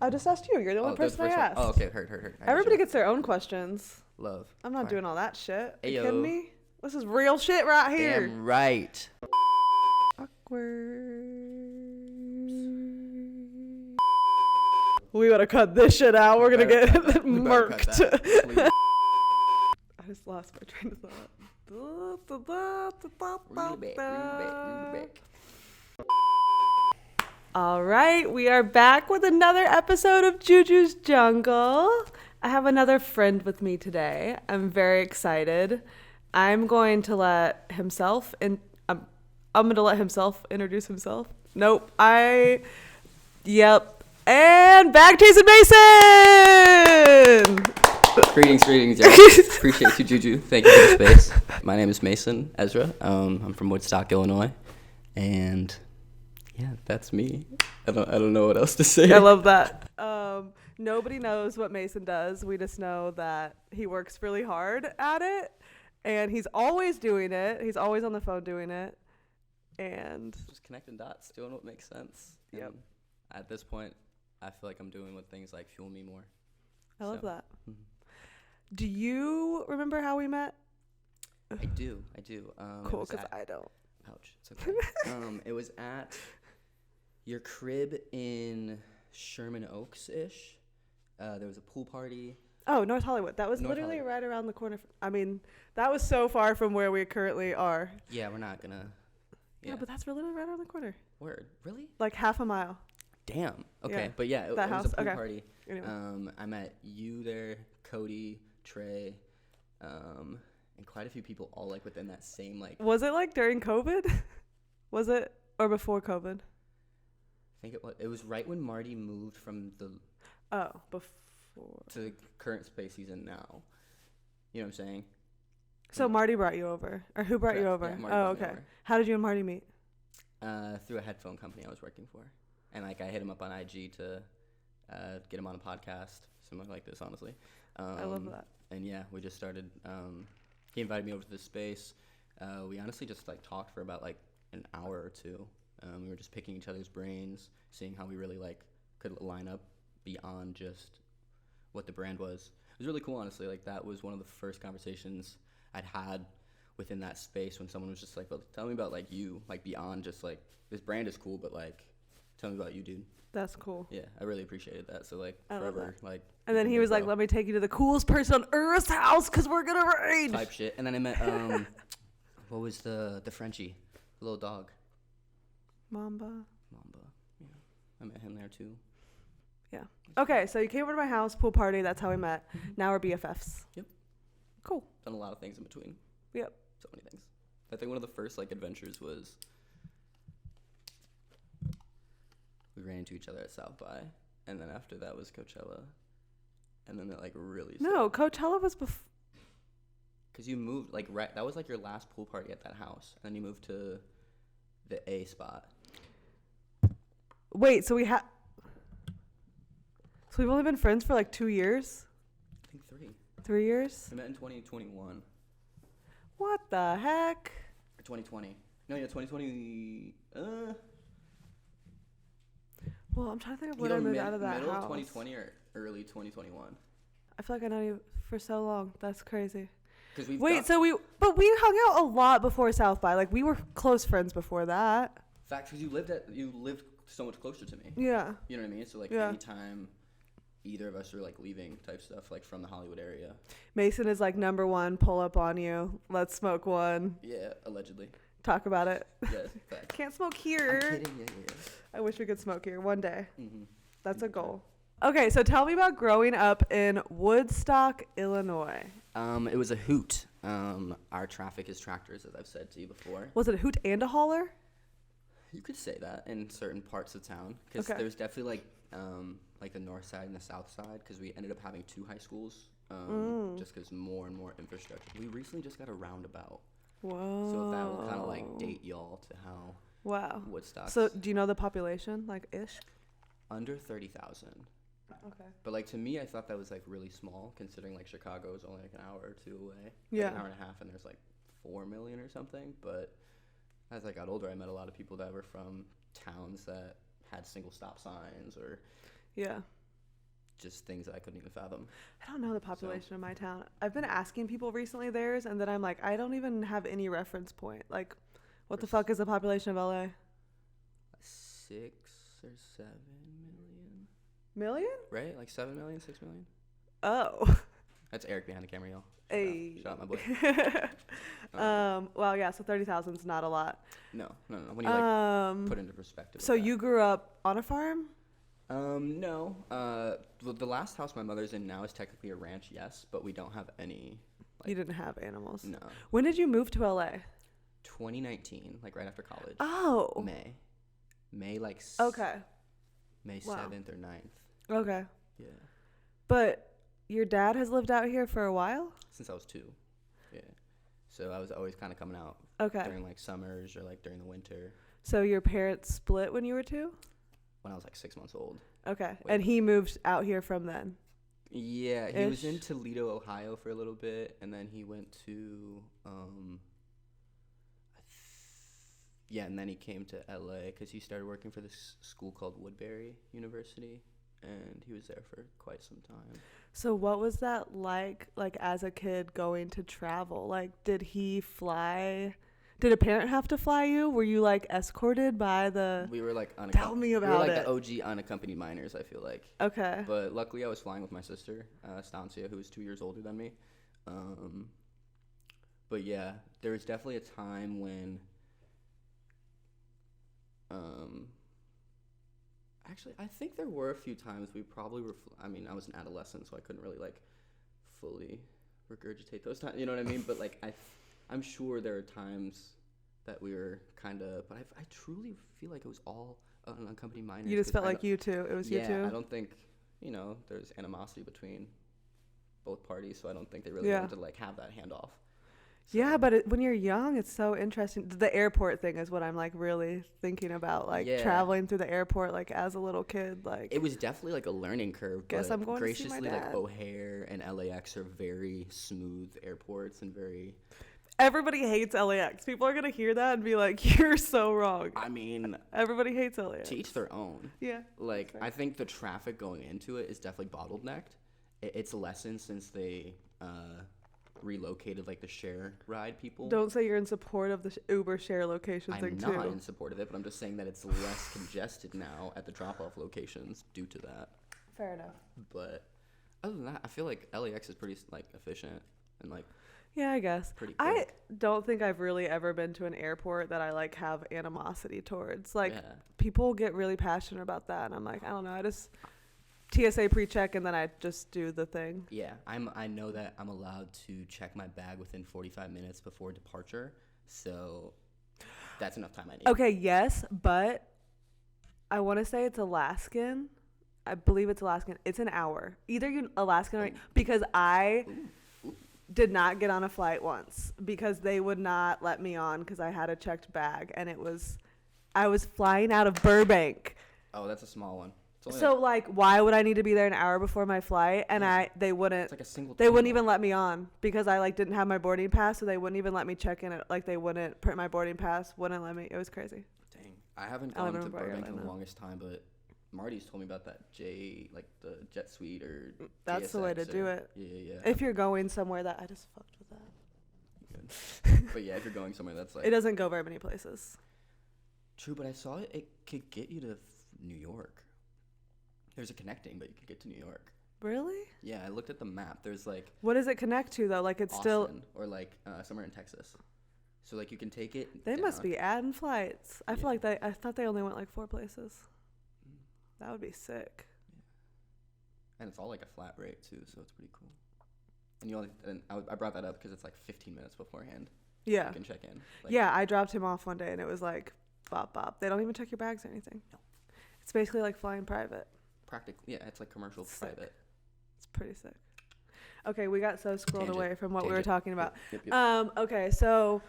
I just asked you. You're the only person I asked. Oh, okay. Heard. Everybody gets their own questions. Love. I'm not doing all that shit. Are you Ayo. kidding me? This is real shit right here. Damn right. Awkward. We gotta cut this shit out. We're gonna get murked. I just lost my train of thought. All right, we are back with another episode of Juju's Jungle. I have another friend with me today. I'm very excited. I'm going to let himself I'm going to let himself introduce himself. Nope. Yep. And Bag Jason Mason. Greetings. Yeah. Appreciate you, Juju. Thank you for the space. My name is Mason Ezra. I'm from Woodstock, Illinois, and yeah, that's me. I don't know what else to say. I love that. Nobody knows what Mason does. We just know that he works really hard at it, and he's always doing it. He's always on the phone doing it, and just connecting dots, doing what makes sense. Yep. And at this point, I feel like I'm doing what things like fuel me more. I love that. Mm-hmm. Do you remember how we met? I do. Cool, because I don't. Ouch. It's okay. It was at your crib in Sherman Oaks-ish. There was a pool party. Oh, North Hollywood. That was North literally Hollywood. right around the corner. That was so far from where we currently are. Yeah, we're not gonna. Yeah, but that's literally right around the corner. Word. Really? Like half a mile. Damn. Okay. Yeah. But yeah, it was a pool party. Anyway. I met you there, Cody, Trey, and quite a few people all like within that same like. Was it like during COVID? Was it or before COVID? I think it was. It was right when Marty moved from the. Oh, before. To the current space he's in now. You know what I'm saying? So Marty brought you over, or who brought you over? Yeah, Marty brought me okay. over. How did you and Marty meet? Through a headphone company I was working for, and like I hit him up on IG to get him on a podcast, something like this, honestly. I love that. And yeah, we just started. He invited me over to this space. We honestly just like talked for about like an hour or two. We were just picking each other's brains, seeing how we really like could line up beyond just what the brand was. It was really cool, honestly. Like that was one of the first conversations I'd had within that space when someone was just like, well, tell me about like you, like beyond just like this brand is cool, but like tell me about you, dude. That's cool. Yeah, I really appreciated that. So like I forever, like. And then he was like, let me take you to the coolest person on Earth's house because we're gonna raid. Type shit. And then I met what was the Frenchie, the little dog. Mamba. Yeah, I met him there too. Yeah. Okay, so you came over to my house, pool party. That's how we met. Now we're BFFs. Yep. Cool. Done a lot of things in between. Yep. So many things. I think one of the first like adventures was we ran into each other at South by, and then after that was Coachella, and then it like really. No, Coachella was before. Cause you moved like that was like your last pool party at that house, and then you moved to the A spot. Wait, so we've only been friends for like 2 years? I think 3. 3 years? We met in 2021. What the heck? Or 2020. No, yeah, 2020. Well, I'm trying to think of when I moved out of that middle house. 2020 or early 2021. I feel like I know you for so long. That's crazy. Wait, so we hung out a lot before South by. Like we were close friends before that. Fact, because you lived so much closer to me. Yeah. You know what I mean? So like anytime either of us are like leaving type stuff like from the Hollywood area. Mason is like number one, pull up on you. Let's smoke one. Yeah, allegedly. Talk about it. Yeah, fact. Can't smoke here. I'm kidding. Yeah. I wish we could smoke here one day. Mm-hmm. That's a goal. Okay, so tell me about growing up in Woodstock, Illinois. It was a hoot. Our traffic is tractors, as I've said to you before. Was it a hoot and a holler? You could say that in certain parts of town, because there's definitely like the north side and the south side, because we ended up having 2 high schools, just because more and more infrastructure. We recently just got a roundabout. Whoa. So that will kind of like date y'all to how Woodstock. So do you know the population, like ish? Under 30,000. Okay. But like to me, I thought that was like really small, considering like Chicago is only like an hour or 2 away. Yeah. Like an hour and a half, and there's like 4 million or something. But as I got older, I met a lot of people that were from towns that had single stop signs or just things that I couldn't even fathom. I don't know the population of my town. I've been asking people recently theirs, and then I'm like, I don't even have any reference point. Like, what the fuck is the population of LA? 6 or 7 million. Million? Right? Like 7 million, 6 million? Oh. That's Eric behind the camera, y'all. Hey. Shout out my boy. Well, yeah, so 30,000 is not a lot. No. When you like put into perspective. So you grew up on a farm? No. The last house my mother's in now is technically a ranch, yes, but we don't have any. Like, you didn't have animals? No. When did you move to LA? 2019, like right after college. Oh. May like. Okay. May 7th or 9th. Okay. Yeah. But your dad has lived out here for a while? Since I was 2. Yeah. So I was always kind of coming out. Okay. During like summers or like during the winter. So your parents split when you were 2? When I was like 6 months old. Okay. And he moved out here from then? Yeah, he was in Toledo, Ohio for a little bit, and then he went to, and then he came to LA because he started working for this school called Woodbury University, and he was there for quite some time. So what was that like as a kid going to travel? Like, did he fly? Did a parent have to fly you? Were you like escorted by the? We were like Tell me about the OG unaccompanied minors, I feel like. Okay. But luckily I was flying with my sister, Stancia, who was 2 years older than me. But yeah, there was definitely a time when actually, I think there were a few times we probably were. I mean, I was an adolescent, so I couldn't really like fully regurgitate those times. You know what I mean? But like, I'm sure there are times that we were kind of. But I truly feel like it was all unaccompanied minors. You just felt like you too. It was you too. Yeah, I don't think there's animosity between both parties, so I don't think they really wanted to like have that handoff. So. Yeah, but when you're young, it's so interesting. The airport thing is what I'm like really thinking about, like traveling through the airport, like as a little kid. Like it was definitely like a learning curve. Guess but I'm going graciously, to see my dad. like O'Hare and LAX are very smooth airports and very. Everybody hates LAX. People are gonna hear that and be like, "You're so wrong." I mean, everybody hates LAX. To each their own. Yeah. Like I think the traffic going into it is definitely bottlenecked. It's lessened since they. Relocated like the share ride people. Don't say you're in support of the Uber share location thing too. I'm not in support of it, but I'm just saying that it's less congested now at the drop-off locations due to that. Fair enough. But other than that, I feel like LAX is pretty like efficient and like. Yeah, I guess. Pretty quick. I don't think I've really ever been to an airport that I like have animosity towards. Like people get really passionate about that, and I'm like, I don't know. I just. TSA pre-check and then I just do the thing. Yeah, I know that I'm allowed to check my bag within 45 minutes before departure, so that's enough time I need. Okay, yes, but I want to say it's Alaskan. I believe it's Alaskan. It's an hour. Either you Alaskan or because I did not get on a flight once because they would not let me on because I had a checked bag and I was flying out of Burbank. Oh, that's a small one. So like why would I need to be there an hour before my flight and they wouldn't it's like a single they wouldn't even let me on because I like didn't have my boarding pass, so they wouldn't even let me check in. Like they wouldn't print my boarding pass, wouldn't let me. It was crazy. Dang. I haven't gone to Burbank in the longest time, but Marty's told me about that the Jet Suite or that's JSX the way to do it. Yeah. If you're going somewhere that I just fucked with that. Good. But yeah, if you're going somewhere that's like it doesn't go very many places. True, but I saw it could get you to New York. There's a connecting, but you could get to New York. Really? Yeah, I looked at the map. There's like. What does it connect to though? Like it's Austin, still. Or like somewhere in Texas. So like you can take it. They must be adding flights. I feel like I thought they only went like 4 places. That would be sick. Yeah. And it's all like a flat rate too, so it's pretty cool. And I brought that up because it's like 15 minutes beforehand. Yeah. You can check in. Like, yeah, I dropped him off one day and it was like bop bop. They don't even check your bags or anything. No. It's basically like flying private. Practically, yeah, it's like commercial private. It's pretty sick. Okay, we got so scrolled away from what we were talking about. Yep. Okay, so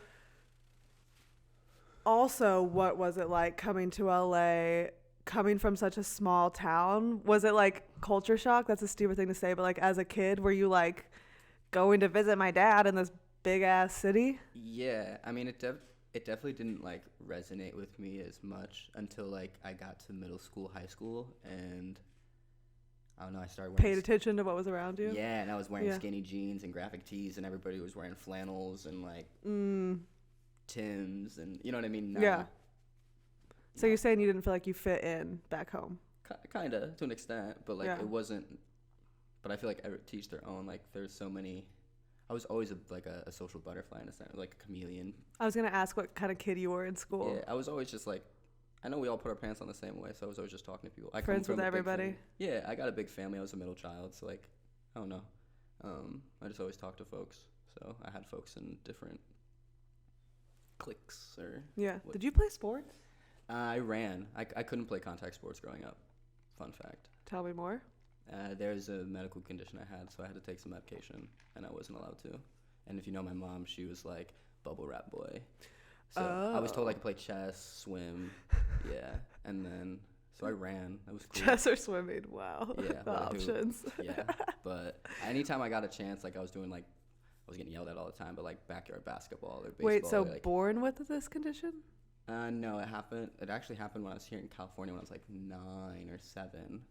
also, what was it like coming to LA, coming from such a small town? Was it like culture shock? That's a stupid thing to say, but like as a kid, were you like going to visit my dad in this big ass city? Yeah, I mean, it definitely didn't like resonate with me as much until like I got to middle school, high school, and I don't know. I started Paid attention to what was around you. Yeah, and I was wearing Yeah. skinny jeans and graphic tees, and everybody was wearing flannels and like Tims, and you know what I mean. Yeah. So you're saying you didn't feel like you fit in back home? Kind of to an extent, but like Yeah. it wasn't. But I feel like teach their own. Like there's so many. I was always a social butterfly in a sense, like a chameleon. I was gonna ask what kind of kid you were in school. Yeah, I was always just like, I know we all put our pants on the same way, so I was always just talking to people. I come Friends from with a big everybody. family. Yeah, I got a big family. I was a middle child, so like, I don't know. I just always talked to folks. So I had folks in different cliques or. Yeah. What. Did you play sports? I ran. I couldn't play contact sports growing up. Fun fact. Tell me more. There's a medical condition I had, so I had to take some medication, and I wasn't allowed to. And if you know my mom, she was like bubble wrap boy. So I was told I could play chess, swim, yeah, and then so I ran. That was cool. Chess or swimming? Wow. Yeah, The options. Yeah, but anytime I got a chance, like I was doing like I was getting yelled at all the time, but like backyard basketball or baseball. Wait, so like, born with this condition? no, it happened. It actually happened when I was here in California when I was like 9 or 7.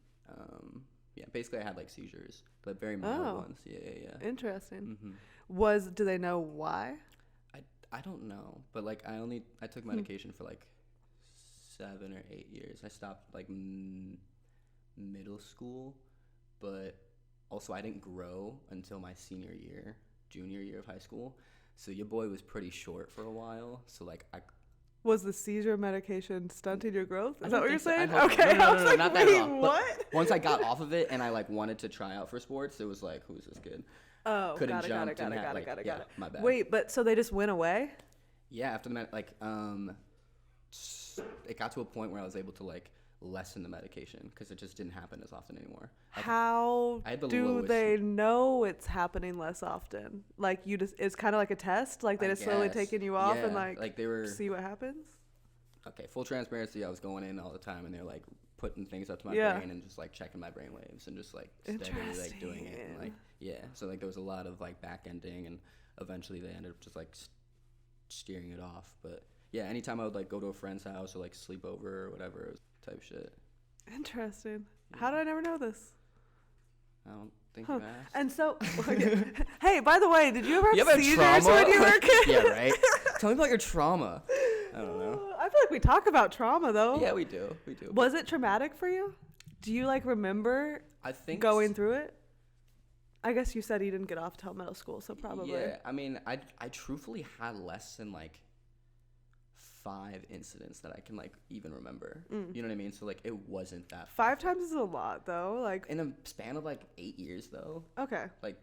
Yeah, basically I had like seizures, but very mild ones. Yeah. Interesting. Mm-hmm. Do they know why? I don't know, but like I took medication for like 7 or 8 years. I stopped like middle school, but also I didn't grow until my junior year of high school. So your boy was pretty short for a while. So like Was the seizure medication stunting your growth? Is I that don't what you're think so. saying? Okay. No, I was like, not that wait, at all. what? But once I got off of it and I like wanted to try out for sports, it was like, who's this kid? Oh, Couldn't got it. jump, didn't have, like, Got yeah, it. my bad. Wait, but so they just went away? Yeah, after the it got to a point where I was able to like lessen the medication because it just didn't happen as often anymore. How I had the do lowest- they know it's happening less often? Like it's kind of like a test. Like they just slowly guess. taking you off and Yeah, like they were see what happens. okay. Full transparency, I was going in all the time, and they're like putting things up to my Yeah. brain and just like checking my brain waves and just like steadily like doing it. And, like so like there was a lot of like back ending, and eventually they ended up just like steering it off. But yeah, anytime I would like go to a friend's house or like sleep over or whatever, it was type shit. Interesting. How did I never know this? I don't think you asked. And so, hey, by the way, did you ever You have have a seizures trauma? when you were a kid? Yeah, right. Tell me about your trauma. I don't know. I feel like we talk about trauma though. Yeah, we do. We do. Was it traumatic for you? Do you like remember I think going through it? I guess you said you didn't get off till middle school, so probably. Yeah, I mean, I truthfully had less than like 5 incidents that I can like even remember. You know what I mean? So like it wasn't that 5 times is a lot though. Like in a span of like 8 years though. okay. Like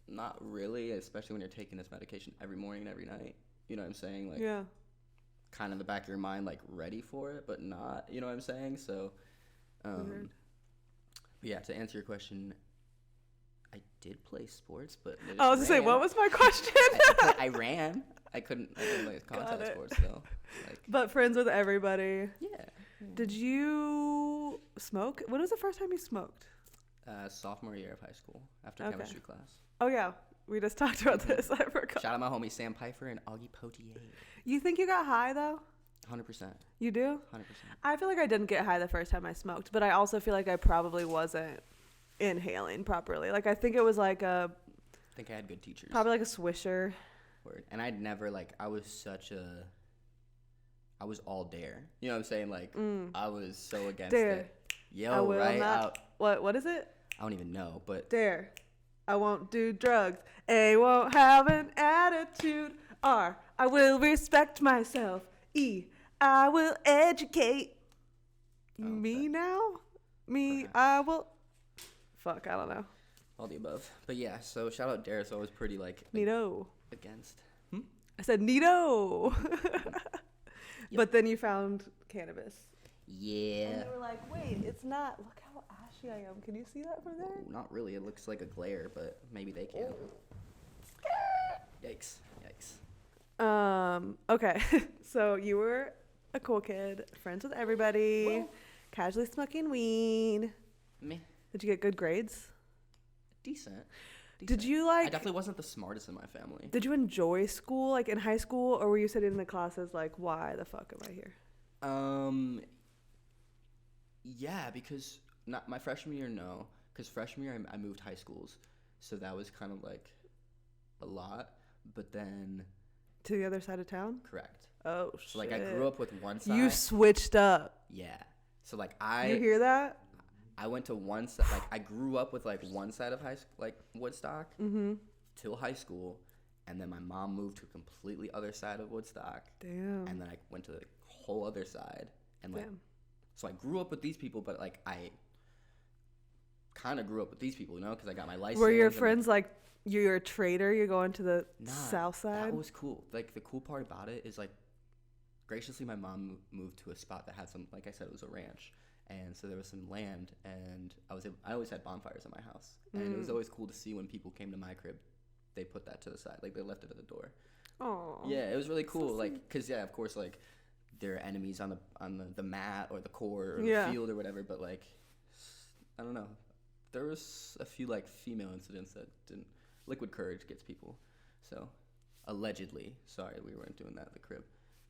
not really, especially when you're taking this medication every morning and every night. You know what I'm saying? Like Yeah. kind of in the back of your mind like ready for it, but not, you know what I'm saying? So but yeah, to answer your question, I did play sports, but I was gonna say, what was my question? I ran. I couldn't play contact sports though. Like, But friends with everybody. yeah. Did you smoke? When was the first time you smoked? Sophomore year of high school after Okay. chemistry class. Oh yeah, we just talked about this. I forgot. Shout out my homie Sam Pfeiffer and Augie Potier. You think you got high though? 100%. You do? 100%. I feel like I didn't get high the first time I smoked, but I also feel like I probably wasn't inhaling properly. Like I think it was like I think I had good teachers. probably like a swisher. Word. And I'd never like I was all dare. You know what I'm saying? Like I was so against Dare. it. Yo, I will right not. out. What is it? I don't even know, but Dare. I won't do drugs. A won't have an attitude. R. I will respect myself. E. I will educate. Me now? Me. Perhaps. I will. Fuck. I don't know. all the above. But yeah, so shout out Darius. I was pretty like Neato. against. I said neato. But then you found cannabis. Yeah. And you were like, wait, it's not. Look how ashy I am. Can you see that from there? Ooh, not really. It looks like a glare, but maybe they can. Yikes. Yikes. Okay. So you were a cool kid, friends with everybody, casually smoking weed. Me. Did you get good grades? Decent. Did you I like, definitely wasn't the smartest in my family. did you enjoy school, like in high school, or were you sitting in the classes like, why the fuck am I here? Yeah, because not my freshman year, no, because freshman year I moved high schools, so that was kind of like a lot. But then, To the other side of town? correct. Oh, shit. So like I grew up with one side. You switched up. Yeah. So like You hear that? I went to one side. Like I grew up with like one side of like Woodstock till high school, and then my mom moved to a completely other side of Woodstock. Damn. And then I went to the whole other side, and like, Damn. so I grew up with these people, but like I kind of grew up with these people, you know, because I got my license. Were your friends like, you're a traitor, you're going to the Nah, south side? That was cool. Like the cool part about it is like, graciously my mom moved to a spot that had some, like I said, it was a ranch. And so there was some land, and I always had bonfires at my house, and it was always cool to see when people came to my crib, they put that to the side, like they left it at the door. Oh. Yeah, it was really cool, like, cause yeah, of course, like there are enemies on the mat or the court or the field or whatever, but like I don't know, there was a few like female incidents that didn't. Liquid courage gets people, so allegedly. Sorry, we weren't doing that at the crib.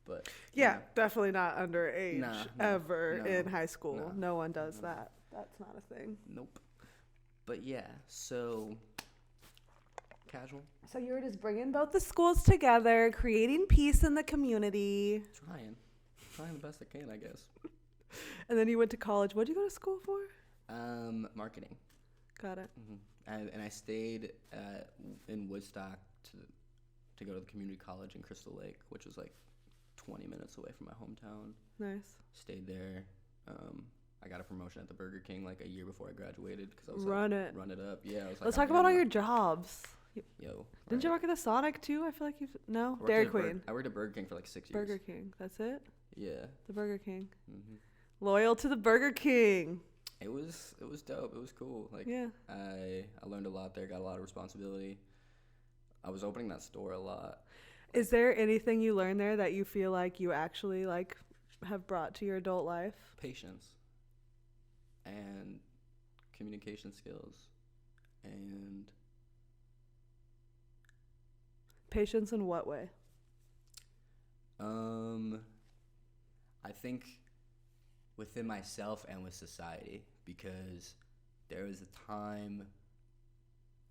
But Yeah, definitely not underage ever no, in high school. no, No one does that. That's not a thing. Nope. But yeah, so casual. So you were just bringing both the schools together, creating peace in the community. Trying the best I can, I guess. And then you went to college. What did you go to school for? Marketing. Got it. And I stayed in Woodstock to go to the community college in Crystal Lake, which was like 20 minutes away from my hometown. Nice. Stayed there. I got a promotion at the Burger King like a year before I graduated because I was run it up. Yeah, I was like, Let's talk about all your jobs. Yo. Didn't you work at the Sonic too? I feel like you've Dairy Queen. I worked at Burger King for like 6 years. Burger King. That's it. Yeah. The Burger King. Loyal to the Burger King. It was dope. It was cool. Like Yeah. I learned a lot there. Got a lot of responsibility. I was opening that store a lot. Is there anything you learned there that you feel like you actually like have brought to your adult life? Patience and communication skills and Patience in what way? I think within myself and with society, because there was a time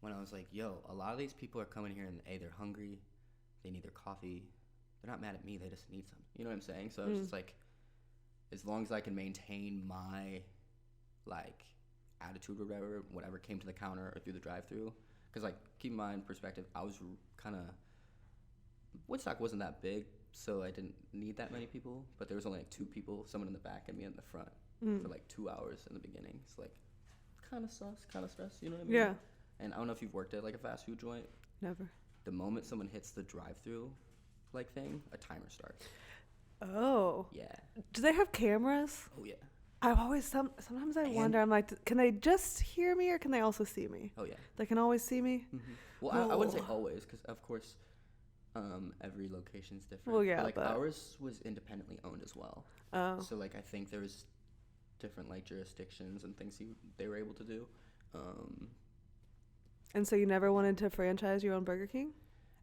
when I was like, yo, a lot of these people are coming here and they're hungry, they need their coffee, they're not mad at me, they just need some, you know what I'm saying? So I was just like, as long as I can maintain my like attitude or whatever came to the counter or through the drive-through, because like keep in mind perspective, I was kind of, Woodstock wasn't that big, so I didn't need that many people, but there was only like 2 people, someone in the back and me in the front for like 2 hours in the beginning. It's like kind of sus, kind of stress, you know what I mean? Yeah. And I don't know if you've worked at like a fast food joint. Never. The moment someone hits the drive-through like thing, a timer starts. Oh. Yeah. Do they have cameras? Oh yeah. I've always sometimes I wonder. I'm like, can they just hear me or can they also see me? Oh yeah. They can always see me. Well, I wouldn't say always, because of course, every location's different. Well, yeah, but, like but ours was independently owned as well. Oh. So like I think there was different like jurisdictions and things they were able to do. And so you never wanted to franchise your own Burger King?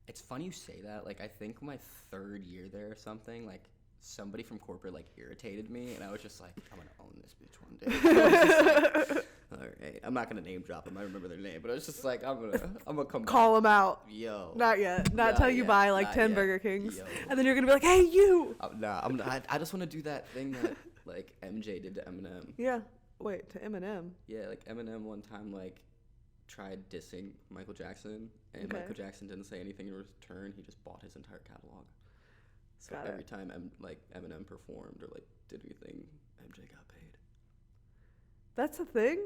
It's funny you say that. Like I think my 3rd year there or something, like somebody from corporate like irritated me, and I was just like, I'm gonna own this bitch one day. Like, all right, I'm not gonna name drop them. I remember their name, but I was just like, I'm gonna come Call them out. Yo. Not yet. Not till you yet. buy like Not 10 yet. Burger Kings, Yo. and then you're gonna be like, hey, you. I just want to do that thing that like MJ did to Eminem. Yeah. Wait, to Eminem. Yeah, like Eminem one time like tried dissing Michael Jackson, and Okay. Michael Jackson didn't say anything in return. He just bought his entire catalog. So Got every it. time Eminem performed or like did anything, MJ got paid. That's a thing?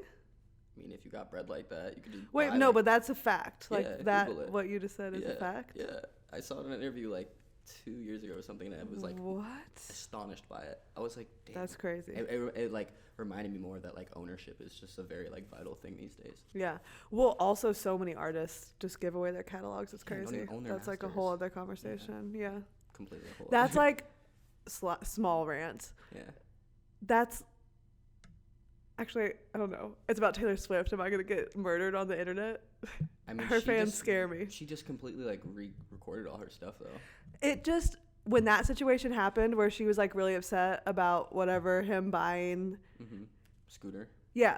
I mean, if you got bread like that, you could just Wait, buy, no, like, but that's a fact. Like Yeah, that, Google it. what you just said is a fact? Yeah, I saw it in an interview like 2 years ago or something, and I was like What? astonished by it. I was like, damn. That's crazy. It like reminded me more that like ownership is just a very like vital thing these days. Yeah. Well, also so many artists just give away their catalogs. It's Yeah, don't crazy. even own their That's like a masters. whole other conversation. Yeah. Completely. Whole That's like small rant. yeah. That's actually, I don't know. It's about Taylor Swift. Am I going to get murdered on the internet? I mean, Her she fans just- scare me. She just completely like recorded all her stuff though. It just, when that situation happened where she was like really upset about whatever, him buying Scooter. Yeah.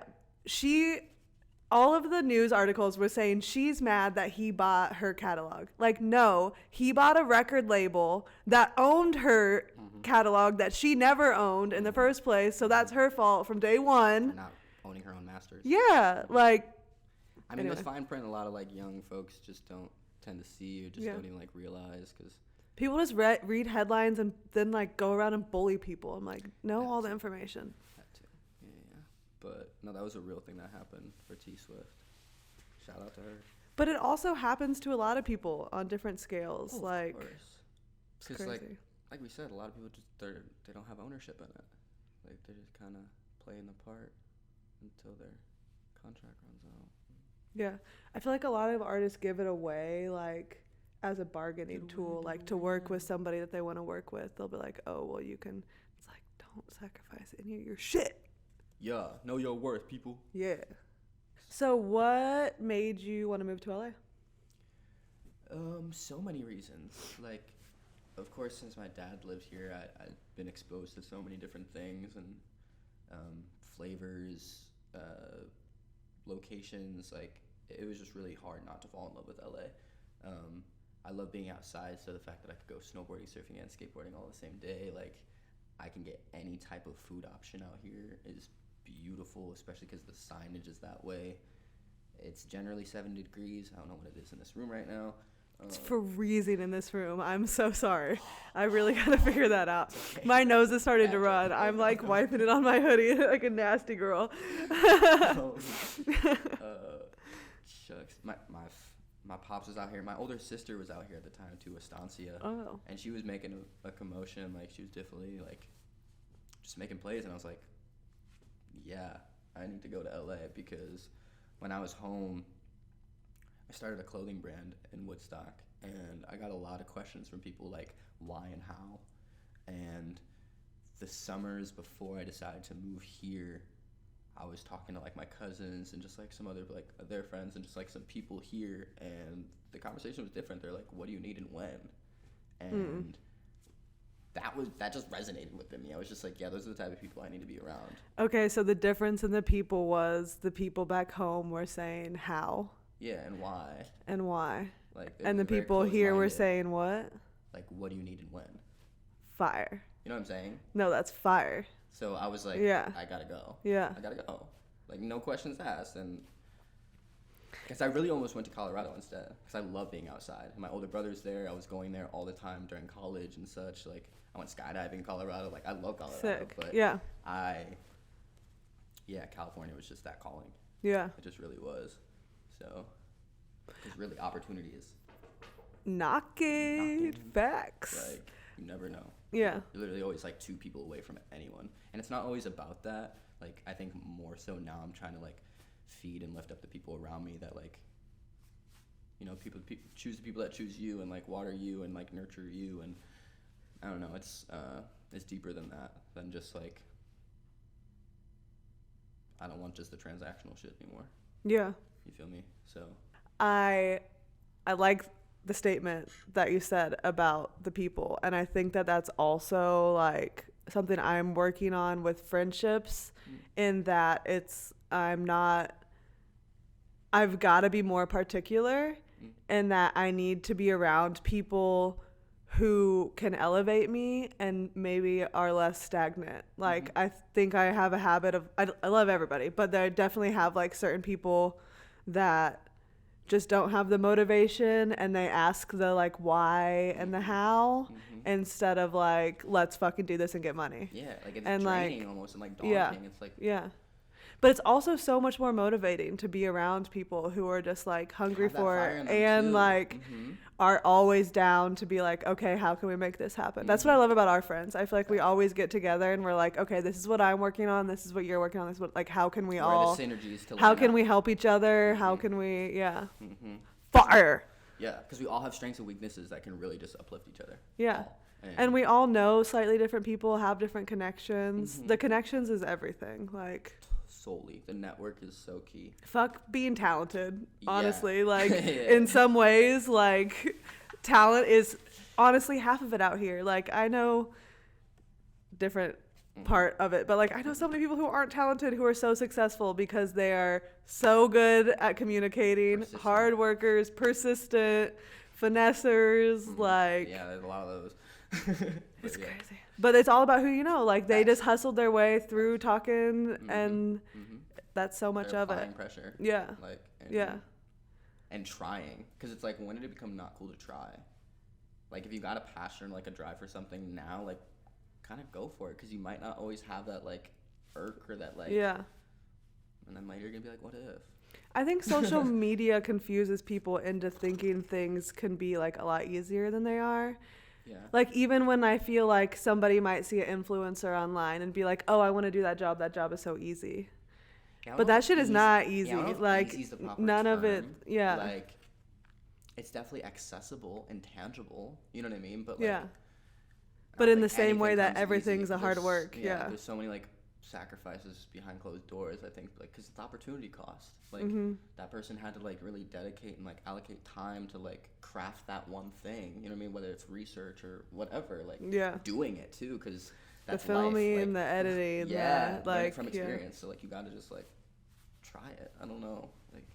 All of the news articles were saying she's mad that he bought her catalog. Like, no, he bought a record label that owned her catalog that she never owned in the first place. So that's her fault from day one. For not owning her own masters. Yeah, like. I mean, anyway. there's fine print a lot of like young folks just don't tend to see or just don't even like realize because people just read headlines and then like go around and bully people. I'm like, know all the information. That too. Yeah. But no, that was a real thing that happened for T Swift. Shout out to her. But it also happens to a lot of people on different scales. Like, of course. It's Because crazy. like we said, a lot of people just they don't have ownership in it. Like they just kind of playing the part until their contract runs out. Yeah, I feel like a lot of artists give it away, like as a bargaining tool, like to work with somebody that they want to work with. They'll be like, "Oh, well, you can." It's like, don't sacrifice any of your shit. Yeah, know your worth, people. Yeah. So, what made you want to move to LA? So many reasons. Like, of course, since my dad lived here, I've been exposed to so many different things and flavors, locations. Like, it was just really hard not to fall in love with LA. I love being outside, so the fact that I could go snowboarding, surfing, and skateboarding all the same day, like, I can get any type of food option out here is beautiful, especially because the signage is that way. It's generally 70 degrees. I don't know what it is in this room right now. It's freezing in this room. I'm so sorry. I really got to figure that out. My nose is starting to run. I'm like wiping it on my hoodie like a nasty girl. Shucks. My pops was out here. My older sister was out here at the time too, Estancia. Oh. And she was making a commotion. Like, she was definitely like just making plays. And I was like, yeah, I need to go to LA because when I was home, I started a clothing brand in Woodstock, and I got a lot of questions from people like why and how. And the summers before I decided to move here, I was talking to like my cousins and just like some other like their friends and just like some people here, and the conversation was different. They're like, what do you need and when? And that just resonated with me. I was just like, yeah, those are the type of people I need to be around. Okay, so the difference in the people was the people back home were saying how. Yeah, and why. And why. Like, and the people here were saying what? Like, what do you need and when? Fire. You know what I'm saying? No, that's fire. So I was like, yeah. I gotta go. Yeah. I gotta go. Like, no questions asked. And because I really almost went to Colorado instead, because I love being outside. And my older brother's there. I was going there all the time during college and such. Like, I went skydiving in Colorado. Like, I love Colorado. Sick. But yeah. California was just that calling. Yeah. It just really was. So, because really opportunity is knocking. Facts. Like, you never know. Yeah. You're literally always like 2 people away from anyone. And it's not always about that. Like, I think more so now I'm trying to like feed and lift up the people around me that like, you know, people choose the people that choose you and like water you and like nurture you. And I don't know, it's deeper than that, than just like, I don't want just the transactional shit anymore. Yeah. You feel me? So I like the statement that you said about the people, and I think that that's also like something I'm working on with friendships, in that I've got to be more particular, in that I need to be around people who can elevate me and maybe are less stagnant. Like, I think I have a habit of, I love everybody, but I definitely have like certain people that just don't have the motivation, and they ask the like why and the how instead of like, let's fucking do this and get money. Yeah, like it's and draining like, almost, and like daunting. Yeah, it's like, yeah. But it's also so much more motivating to be around people who are just like hungry for it and too. like are always down to be like, okay, how can we make this happen? That's what I love about our friends. I feel like we always get together and we're like, okay, this is what I'm working on, this is what you're working on, this is what, like, how can we all, the synergies to how can we help each other? How can we, fire. Yeah, because we all have strengths and weaknesses that can really just uplift each other. Yeah. And we all know slightly different people, have different connections. The connections is everything. Like, solely, the network is so key. Fuck being talented, honestly. Yeah. Like, in some ways, like, talent is honestly half of it out here. Like, I know different part of it. But like, I know so many people who aren't talented who are so successful because they are so good at communicating, hard workers, persistent, finessers, like. Yeah, there's a lot of those. It's crazy. But it's all about who you know. Like, they just hustled their way through talking, and that's so much They're of it. applying pressure. Yeah. Like, and trying. Because it's like, when did it become not cool to try? Like, if you got a passion or like a drive for something now, like, kind of go for it. Because you might not always have that like irk or that like. Yeah. And then later you're going to be like, what if? I think social media confuses people into thinking things can be like a lot easier than they are. Yeah. Like, even when I feel like somebody might see an influencer online and be like, oh, I want to do that job is so easy. Yeah, but that shit is not easy. Yeah, like, none of it. Yeah. Like, it's definitely accessible and tangible. You know what I mean? But like, yeah. But in the same way that everything's a hard work. Yeah. There's so many like sacrifices behind closed doors. I think like because it's opportunity cost. Like that person had to like really dedicate and like allocate time to like craft that one thing. You know what I mean? Whether it's research or whatever. Like doing it too, because that's the filming, life. Like, the editing. Yeah. Like from experience. So like you gotta just like try it. I don't know. Like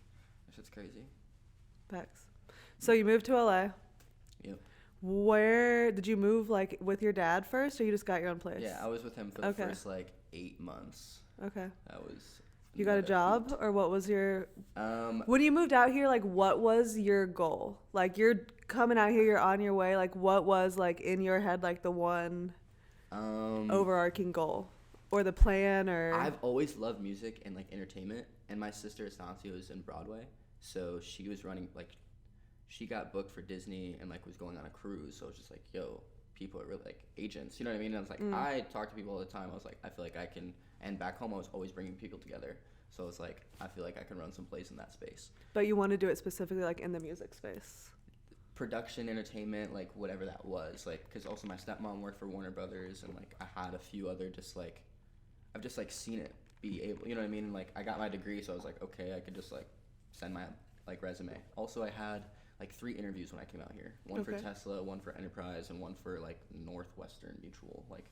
that shit's crazy. Facts. So you moved to LA. Yep. Where did you move, like, with your dad first, or you just got your own place? Yeah, I was with him for the first, like, 8 months. Okay. That was... You got a job, or what was your... when you moved out here, like, what was your goal? Like, you're coming out here, you're on your way, like, what was, like, in your head, like, the one overarching goal? Or the plan, or... I've always loved music and, like, entertainment, and my sister, Estancia, was in Broadway, so she was running, like... She got booked for Disney and like was going on a cruise, so it was just like, yo, people are really like agents, you know what I mean? And I was like, I talk to people all the time. I was like, I feel like I can. And back home, I was always bringing people together, so I was like, I feel like I can run some place in that space. But you want to do it specifically like in the music space, production, entertainment, like whatever that was, like because also my stepmom worked for Warner Brothers, and like I had a few other just like I've just like seen it be able, you know what I mean? And like I got my degree, so I was like, okay, I could just like send my like resume. Also, I had like 3 interviews when I came out here. One for Tesla, one for Enterprise, and one for like Northwestern Mutual. Like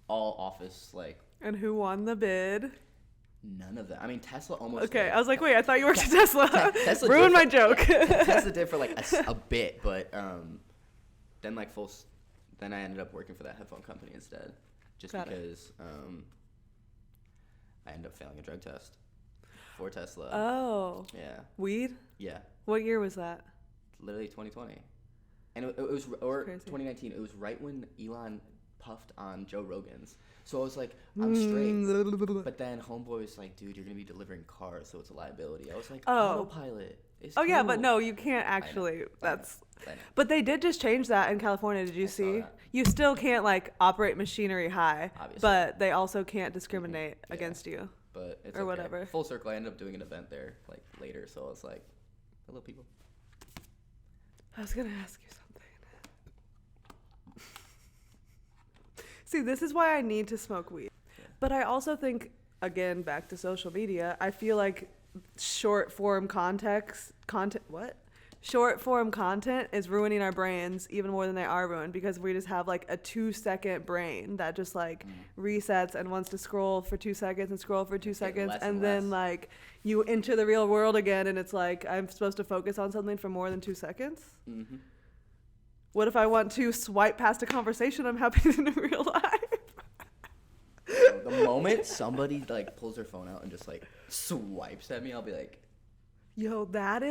all office like. And who won the bid? None of that. I mean, Tesla almost. Okay, did. I was like, wait, I thought you worked at Tesla. Tesla ruined my joke. Tesla did for like a bit, but then like then I ended up working for that headphone company instead, just because I ended up failing a drug test for Tesla. Oh. Yeah. Weed? Yeah. What year was that? Literally 2020, and it was or 2019. It was right when Elon puffed on Joe Rogan's. So I was like, I'm straight. But then homeboy was like, dude, you're gonna be delivering cars, so it's a liability. I was like, autopilot. It's cool. Yeah, but no, you can't actually. I know. But they did just change that in California. Did you see? You still can't like operate machinery high, obviously. But they also can't discriminate against you. But it's or whatever. Full circle. I ended up doing an event there like later, so I was like, hello, people. I was gonna ask you something. See, this is why I need to smoke weed. Yeah. But I also think, again, back to social media, I feel like short form content is ruining our brains even more than they are ruined, because we just have like a 2-second brain that just like resets and wants to scroll for 2 seconds and scroll for 2 seconds, and then like you enter the real world again, and it's like I'm supposed to focus on something for more than 2 seconds. Mm-hmm. What if I want to swipe past a conversation I'm having in real life? The moment somebody like pulls their phone out and just like swipes at me, I'll be like, yo, that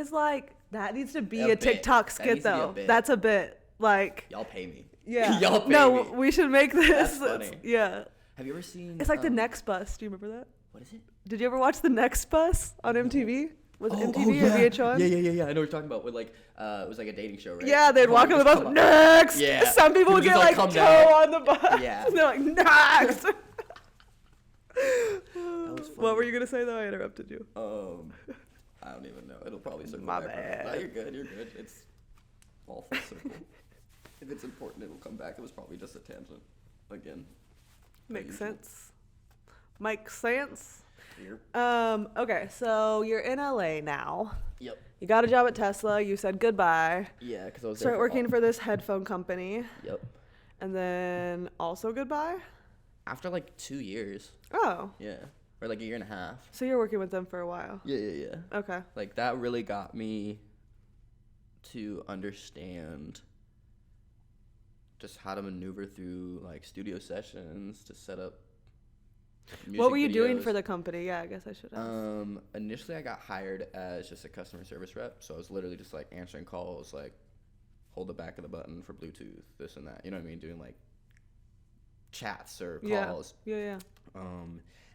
needs to be a TikTok skit though. That's a bit. Like, y'all pay me. Yeah. Y'all pay me. No, we should make this. That's funny. Yeah. Have you ever seen? It's like the Next Bus. Do you remember that? What is it? Did you ever watch the Next Bus on MTV? Was it MTV or VH1? Yeah. I know what you're talking about. With like, it was like a dating show, right? Yeah, they'd walk on the bus. Next. Yeah. Some people would get like toe on the bus. Yeah. And they're like, next. What were you gonna say though? I interrupted you. I don't even know. It'll probably circle My back. bad. No, you're good. It's all full circle. If it's important, it'll come back. It was probably just a tangent again. Makes sense. Makes sense. Yep. Okay, so you're in LA now. Yep. You got a job at Tesla. You said goodbye. Yeah, because I was start working for this headphone company. Yep. And then also goodbye. After like 2 years. Oh. Yeah. Or like a year and a half. So you're working with them for a while. Yeah. Okay. Like that really got me to understand just how to maneuver through like studio sessions to set up music What were you videos. doing for the company? Yeah, I guess I should ask. Initially I got hired as just a customer service rep, so I was literally just like answering calls, like hold the back of the button for Bluetooth, this and that, you know what I mean, doing like chats or calls. Yeah.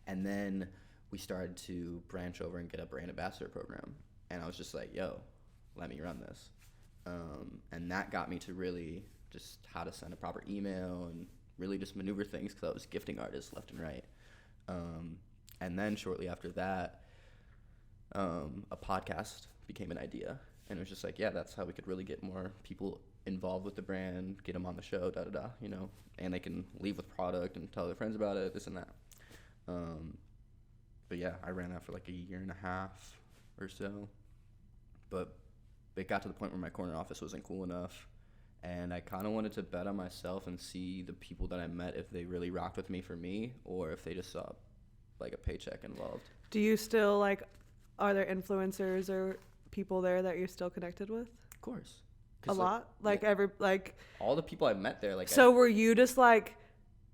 And then we started to branch over and get a brand ambassador program, and I was just like, yo, let me run this. And that got me to really just how to send a proper email and really just maneuver things, because I was gifting artists left and right. And then shortly after that, a podcast became an idea, and it was just like, yeah, that's how we could really get more people involved with the brand, get them on the show, you know, and they can leave with product and tell their friends about it, this and that. But yeah, I ran that for like a year and a half or so, but it got to the point where my corner office wasn't cool enough, and I kind of wanted to bet on myself and see the people that I met if they really rocked with me for me, or if they just saw like a paycheck involved. Do you still like, are there influencers or people there that you're still connected with? Of course. A lot? Like yeah, all the people I met there, like. So were you just like,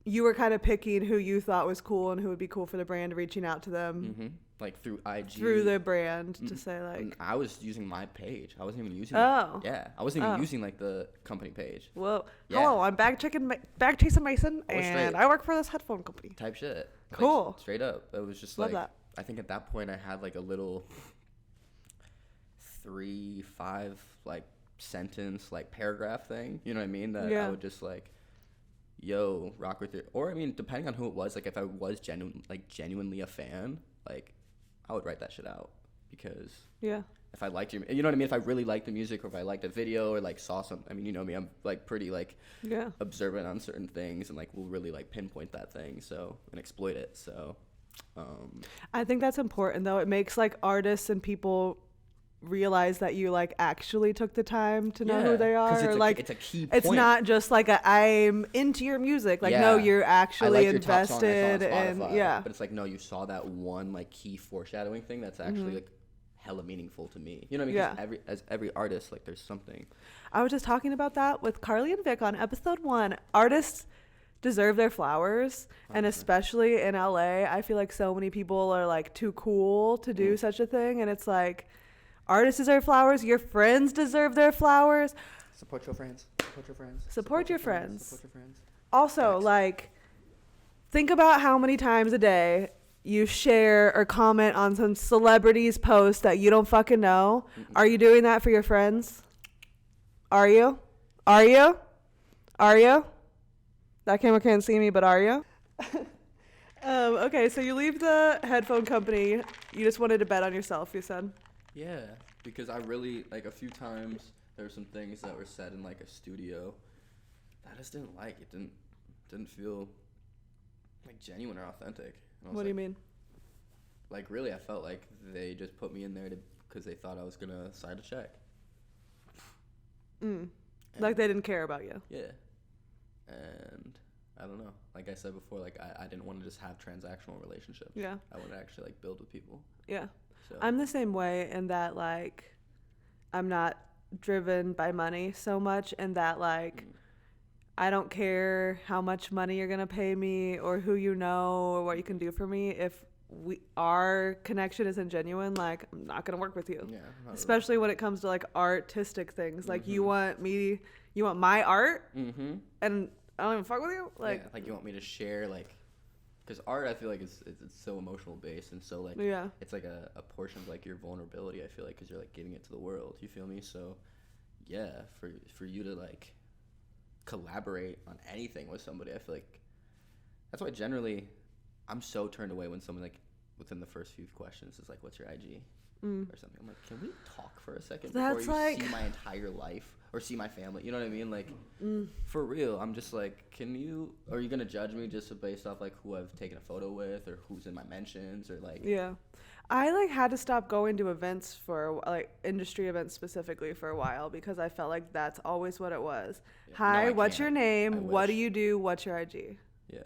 you were kind of picking who you thought was cool and who would be cool for the brand, reaching out to them? Mm-hmm. Like through IG. Through the brand to say like. And I was using my page. I wasn't even using. Oh. I wasn't even using like the company page. Well, yeah. Hello, I'm Jason Mason, and I work for this headphone company. Type shit. Cool. Like, straight up. It was just Love like. That. I think at that point I had like a little 3-5 like sentence like paragraph thing. You know what I mean? That I would just like. Yo, rock with your, or I mean, depending on who it was, like if I was genuinely a fan, like I would write that shit out, because if I liked you know what I mean, if I really liked the music, or if I liked a video, or like saw some, I mean, you know me, I'm like pretty like observant on certain things, and like will really like pinpoint that thing, so, and exploit it. So I think that's important though. It makes like artists and people realize that you like actually took the time to know who they are, or like it's a key point. It's not just like I'm into your music, like no, you're actually invested, and but it's like, no, you saw that one like key foreshadowing thing that's actually like hella meaningful to me, you know what I mean? Because every artist, like there's something. I was just talking about that with Carly and Vic on episode 1. Artists deserve their flowers, 100%. And especially in LA, I feel like so many people are like too cool to do such a thing, and it's like, artists deserve flowers. Your friends deserve their flowers. Support your friends. Support your friends. Also, like, think about how many times a day you share or comment on some celebrity's post that you don't fucking know. Are you doing that for your friends? Are you? That camera can't see me, but are you? Okay, so you leave the headphone company. You just wanted to bet on yourself, you said? Yeah, because I really, like, a few times there were some things that were said in like a studio that I just didn't like. It didn't feel like genuine or authentic. What do you mean? Like, really, I felt like they just put me in there because they thought I was gonna sign a check. Like they didn't care about you. Yeah, and I don't know. Like I said before, like I didn't want to just have transactional relationships. Yeah, I want to actually like build with people. Yeah. So. I'm the same way in that, like, I'm not driven by money so much, and that, like, I don't care how much money you're going to pay me or who you know or what you can do for me. If our connection isn't genuine, like, I'm not going to work with you. Yeah, especially when it comes to, like, artistic things. Like, you want my art, and I don't even fuck with you? Like, like you want me to share, like, because art, I feel like it's so emotional based, and so like it's like a portion of like your vulnerability. I feel like because you're like giving it to the world. You feel me? So yeah, for you to like collaborate on anything with somebody, I feel like that's why generally I'm so turned away when someone like within the first few questions is like, "What's your IG?" Or something. I'm like, can we talk for a second before you see my entire life or see my family? You know what I mean? Like, for real, I'm just like, are you going to judge me just based off, like, who I've taken a photo with or who's in my mentions or, like... Yeah. I, like, had to stop going to events for, like, industry events specifically for a while because I felt like that's always what it was. Yeah. Hi, what's your name? What do you do? What's your IG? Yeah.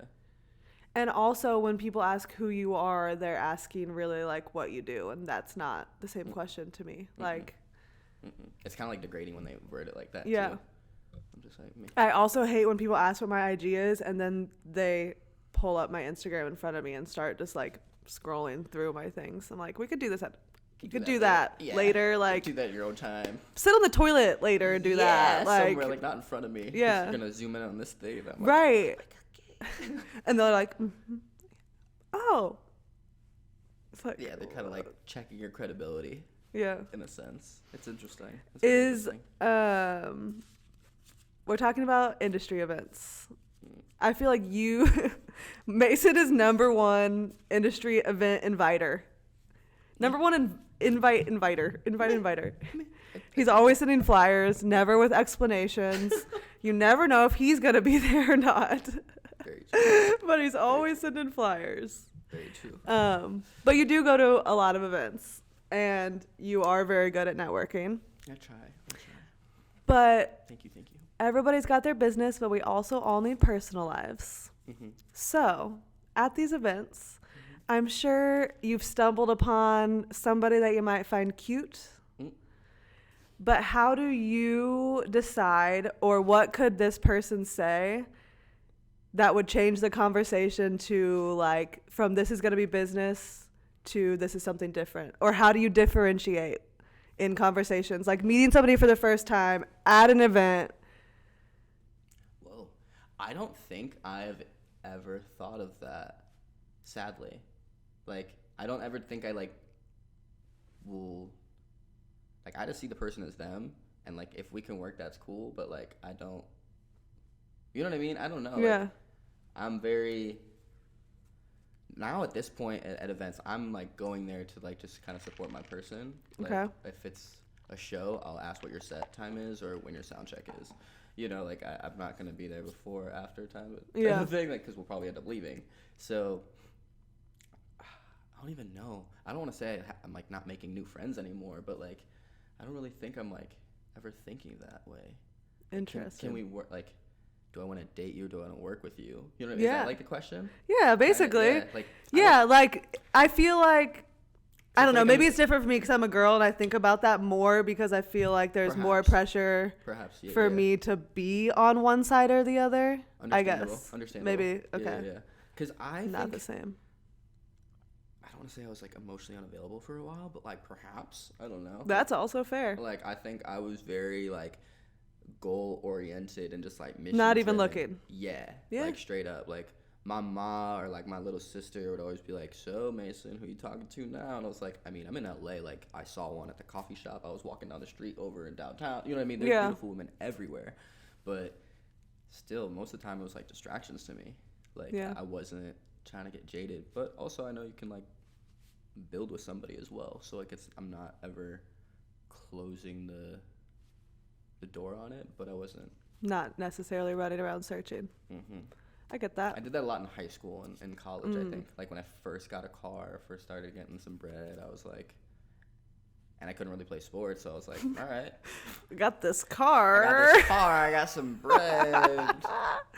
And also, when people ask who you are, they're asking really like what you do, and that's not the same question to me. Like, it's kind of like degrading when they word it like that. Yeah. Too. I'm just like me. I also hate when people ask what my IG is, and then they pull up my Instagram in front of me and start just like scrolling through my things. I'm like, we could do this at. You could do that later, like do that at your own time. Sit on the toilet later and do that, like somewhere, like not in front of me. Yeah, you're gonna zoom in on this thing. I'm like, right. And they're like, oh, it's like yeah, they're kind of like checking your credibility. Yeah, in a sense, it's interesting. We're talking about industry events. I feel like Mason is number one industry event inviter. Number one inviter. He's always sending flyers, never with explanations. You never know if he's going to be there or not. Very true. But he's always sending flyers. Very true. But you do go to a lot of events, and you are very good at networking. I try. But thank you. Everybody's got their business, but we also all need personal lives. Mm-hmm. So, at these events, I'm sure you've stumbled upon somebody that you might find cute. But how do you decide, or what could this person say that would change the conversation to, like, from this is going to be business to this is something different? Or how do you differentiate in conversations? Like meeting somebody for the first time at an event. Whoa. I don't think I've ever thought of that, sadly. Like, I don't ever think I, like, will... Like, I just see the person as them, and, like, if we can work, that's cool, but, like, I don't... You know what I mean? I don't know. Yeah. Like, I'm very... Now, at this point at events, I'm, like, going there to, like, just kind of support my person. Like, okay. If it's a show, I'll ask what your set time is or when your sound check is. You know, like, I'm not going to be there before or after time. Yeah. Thing, like, because we'll probably end up leaving. So... I don't even know. I don't want to say I'm, like, not making new friends anymore, but, like, I don't really think I'm, like, ever thinking that way. Interesting. Can we work, like, do I want to date you? Do I want to work with you? You know what I mean? Yeah. Is that, like, the question? Yeah, basically. I feel like, I don't know, maybe it's different for me because I'm a girl and I think about that more because I feel like there's more pressure for me to be on one side or the other, I guess. Understandable. Maybe, okay. Yeah. Because I Not think... the same. I don't want to say I was, like, emotionally unavailable for a while, but, like, perhaps. I don't know. That's also fair. Like, I think I was very, like, goal-oriented and just, like, mission not even looking. Yeah. Like, straight up. Like, my mom or, like, my little sister would always be like, so, Mason, who you talking to now? And I was like, I mean, I'm in L.A. Like, I saw one at the coffee shop. I was walking down the street over in downtown. You know what I mean? There's beautiful women everywhere. But still, most of the time, it was, like, distractions to me. Like, I wasn't trying to get jaded. But also, I know you can, like, build with somebody as well. So, like, I'm not ever closing the door on it, but I wasn't. Not necessarily running around searching. Mm-hmm. I get that. I did that a lot in high school and in college, I think. Like, when I first got a car, first started getting some bread, I was like... And I couldn't really play sports, so I was like, all right. I got this car. I got some bread.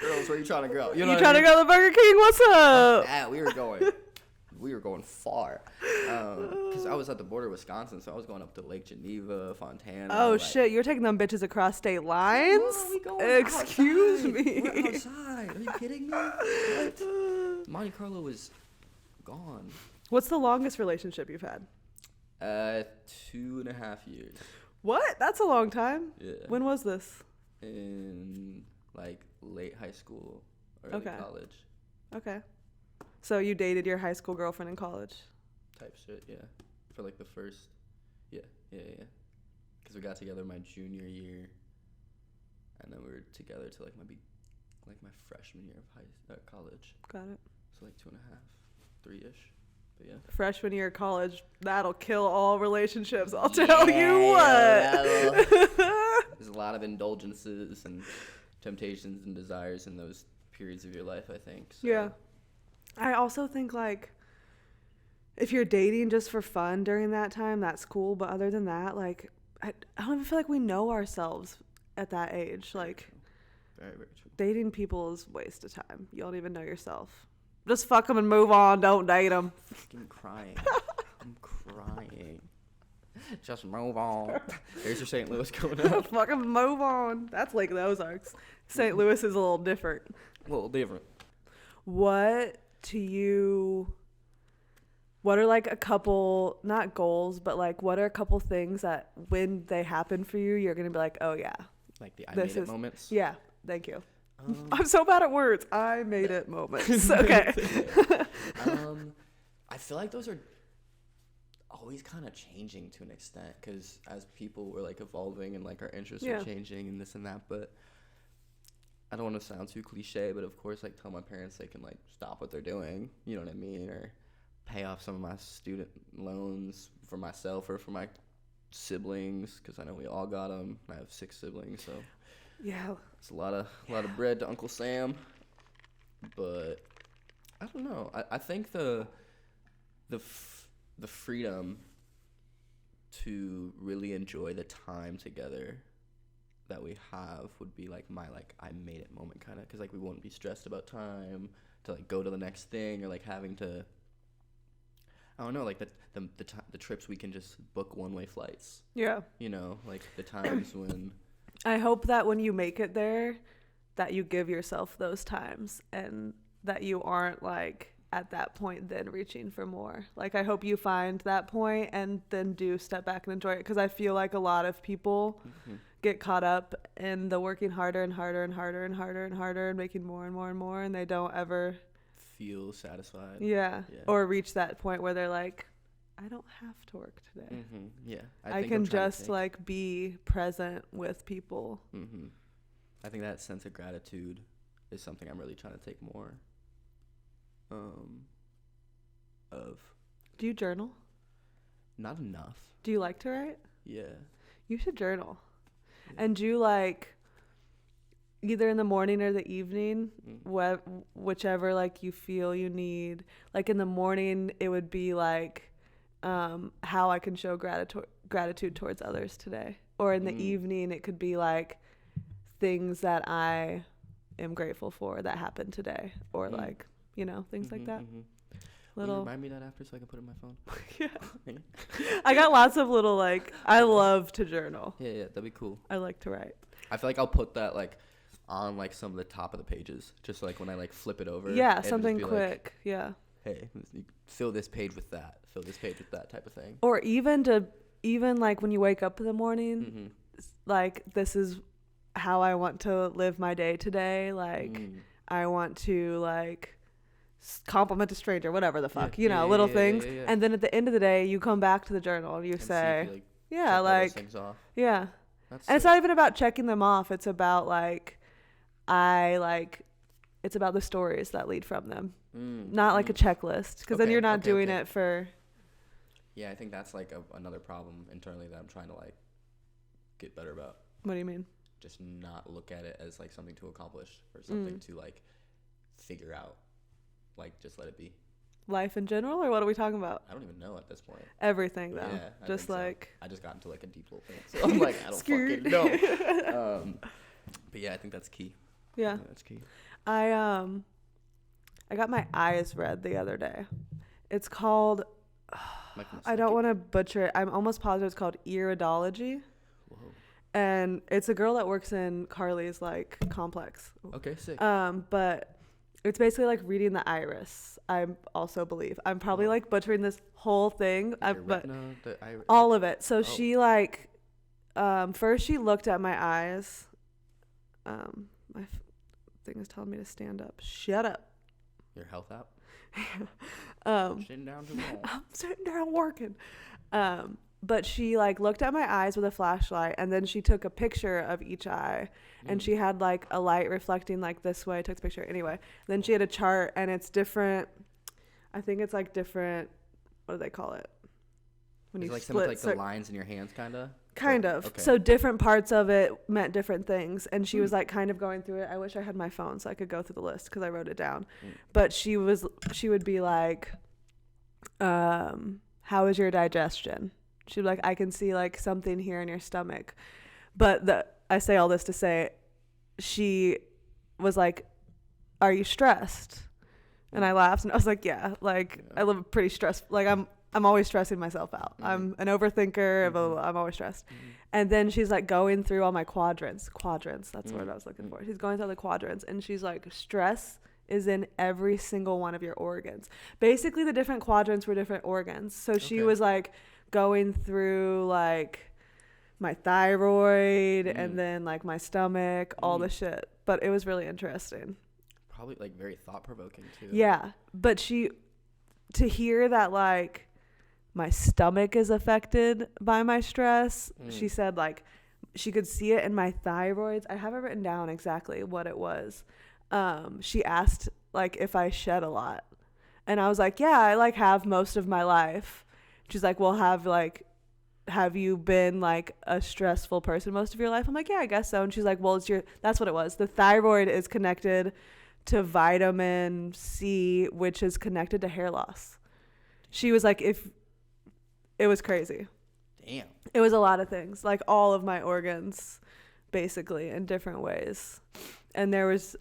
Girls, where you trying to go? You trying to go to Burger King? What's up? Yeah, we were going far. Because I was at the border of Wisconsin, so I was going up to Lake Geneva, Fontana. Oh, like, shit. You're taking them bitches across state lines? Where are we going? Excuse me. We're outside. Are you kidding me? What? Monte Carlo was gone. What's the longest relationship you've had? 2.5 years. What? That's a long time. Yeah. When was this? In, like, late high school, early college. Okay. So you dated your high school girlfriend in college? Type shit, yeah. For, like, the first... Yeah. Because we got together my junior year, and then we were together till, like, my freshman year of college. Got it. So, like, 2.5, 3-ish. But, yeah. Freshman year of college, that'll kill all relationships, I'll tell you what. There's a lot of indulgences and temptations and desires in those periods of your life, I think. So. Yeah. I also think, like, if you're dating just for fun during that time, that's cool. But other than that, like, I don't even feel like we know ourselves at that age. Like, very, very true. Dating people is a waste of time. You don't even know yourself. Just fuck them and move on. Don't date them. I'm crying. I'm crying. Just move on. There's your St. Louis coming up. Fuck them and move on. That's Lake of the Ozarks. St. Louis is a little different. A little different. What are like a couple, not goals, but like what are a couple things that when they happen for you, you're going to be like, oh yeah. Like the I made it moments? Yeah, thank you. I'm so bad at words. I made it moments. Okay. I feel like those are always kind of changing to an extent because as people we're like evolving and like our interests are changing and this and that, but I don't want to sound too cliche, but of course like tell my parents they can like stop what they're doing, you know what I mean, or pay off some of my student loans for myself or for my siblings because I know we all got them. I have 6 siblings, so yeah, it's a lot of bread to Uncle Sam. But I don't know. I think the freedom to really enjoy the time together that we have would be like my like I made it moment kind of, because like we wouldn't be stressed about time to like go to the next thing or like having to, I don't know, like the trips we can just book one-way flights. Yeah. You know, like the times when I hope that when you make it there that you give yourself those times and that you aren't like at that point then reaching for more. Like I hope you find that point and then do step back and enjoy it, because I feel like a lot of people get caught up in the working harder and harder and harder and harder and harder and making more and more and more, and they don't ever feel satisfied. Yeah. Or reach that point where they're like, I don't have to work today. Yeah. I can just like be present with people. I think that sense of gratitude is something I'm really trying to take more of. Do you journal? Not enough. Do you like to write? Yeah. You should journal. Yeah. And do you like either in the morning or the evening, whichever like you feel you need. Like in the morning, it would be like how I can show gratitude towards others today. Or in the evening, it could be like things that I am grateful for that happened today. Or like, you know, things like that. Will you remind me that after so I can put it in my phone? Yeah. I got lots of little like, I love to journal. Yeah, that'd be cool. I like to write. I feel like I'll put that like on like some of the top of the pages, just like when I like flip it over. Yeah, something quick. Like, yeah. Hey, fill this page with that. Fill this page with that type of thing. Or even like when you wake up in the morning, like this is how I want to live my day today. Like I want to like compliment a stranger, whatever the fuck, you know, little things. Yeah. And then at the end of the day, you come back to the journal and you say, like, things off. Yeah. And it's not even about checking them off. It's about like, it's about the stories that lead from them. Not like a checklist, because then you're not doing it for. Yeah, I think that's like another problem internally that I'm trying to like get better about. What do you mean? Just not look at it as like something to accomplish or something to like figure out. Like, just let it be. Life in general, or what are we talking about? I don't even know at this point. Everything, though. Yeah, just like... So. I just got into, like, a deep little thing. So I'm like, I don't fucking know. But, yeah, I think that's key. Yeah. That's key. I got my eyes read the other day. It's called... I don't want to butcher it. I'm almost positive it's called iridology. Whoa. And it's a girl that works in Carly's, like, complex. Okay, sick. But... It's basically like reading the iris, I also believe. I'm probably like butchering this whole thing, but all of it. So she like, first she looked at my eyes. My thing is telling me to stand up. Shut up. Your health app? Sitting down too long. I'm sitting down working. But she like looked at my eyes with a flashlight, and then she took a picture of each eye, and she had like a light reflecting like this way. Took a picture anyway. Then she had a chart, and it's different. I think it's like different. What do they call it? When you like split, like the lines in your hands, kind of. Kind of. Okay. So different parts of it meant different things, and she was like kind of going through it. I wish I had my phone so I could go through the list because I wrote it down. But she would be like, "How is your digestion?" She'd be like, I can see like something here in your stomach. But I say all this to say, she was like, are you stressed? And I laughed and I was like, yeah, like I live a pretty stressed, like I'm always stressing myself out. I'm an overthinker, I'm always stressed. And then she's like going through all my quadrants, that's the word I was looking for. She's going through the quadrants and she's like, stress is in every single one of your organs. Basically the different quadrants were different organs. So she was like going through like my thyroid and then like my stomach, all the shit. But it was really interesting. Probably like very thought-provoking too. Yeah, but to hear that like my stomach is affected by my stress, she said like she could see it in my thyroids. I have it written down exactly what it was. She asked like if I shed a lot, and I was like, yeah, I like have most of my life. She's like, well, have you been like a stressful person most of your life? I'm like, yeah, I guess so. And she's like, well, that's what it was. The thyroid is connected to vitamin C, which is connected to hair loss. She was like, if it was crazy. Damn. It was a lot of things, like all of my organs, basically, in different ways. And there was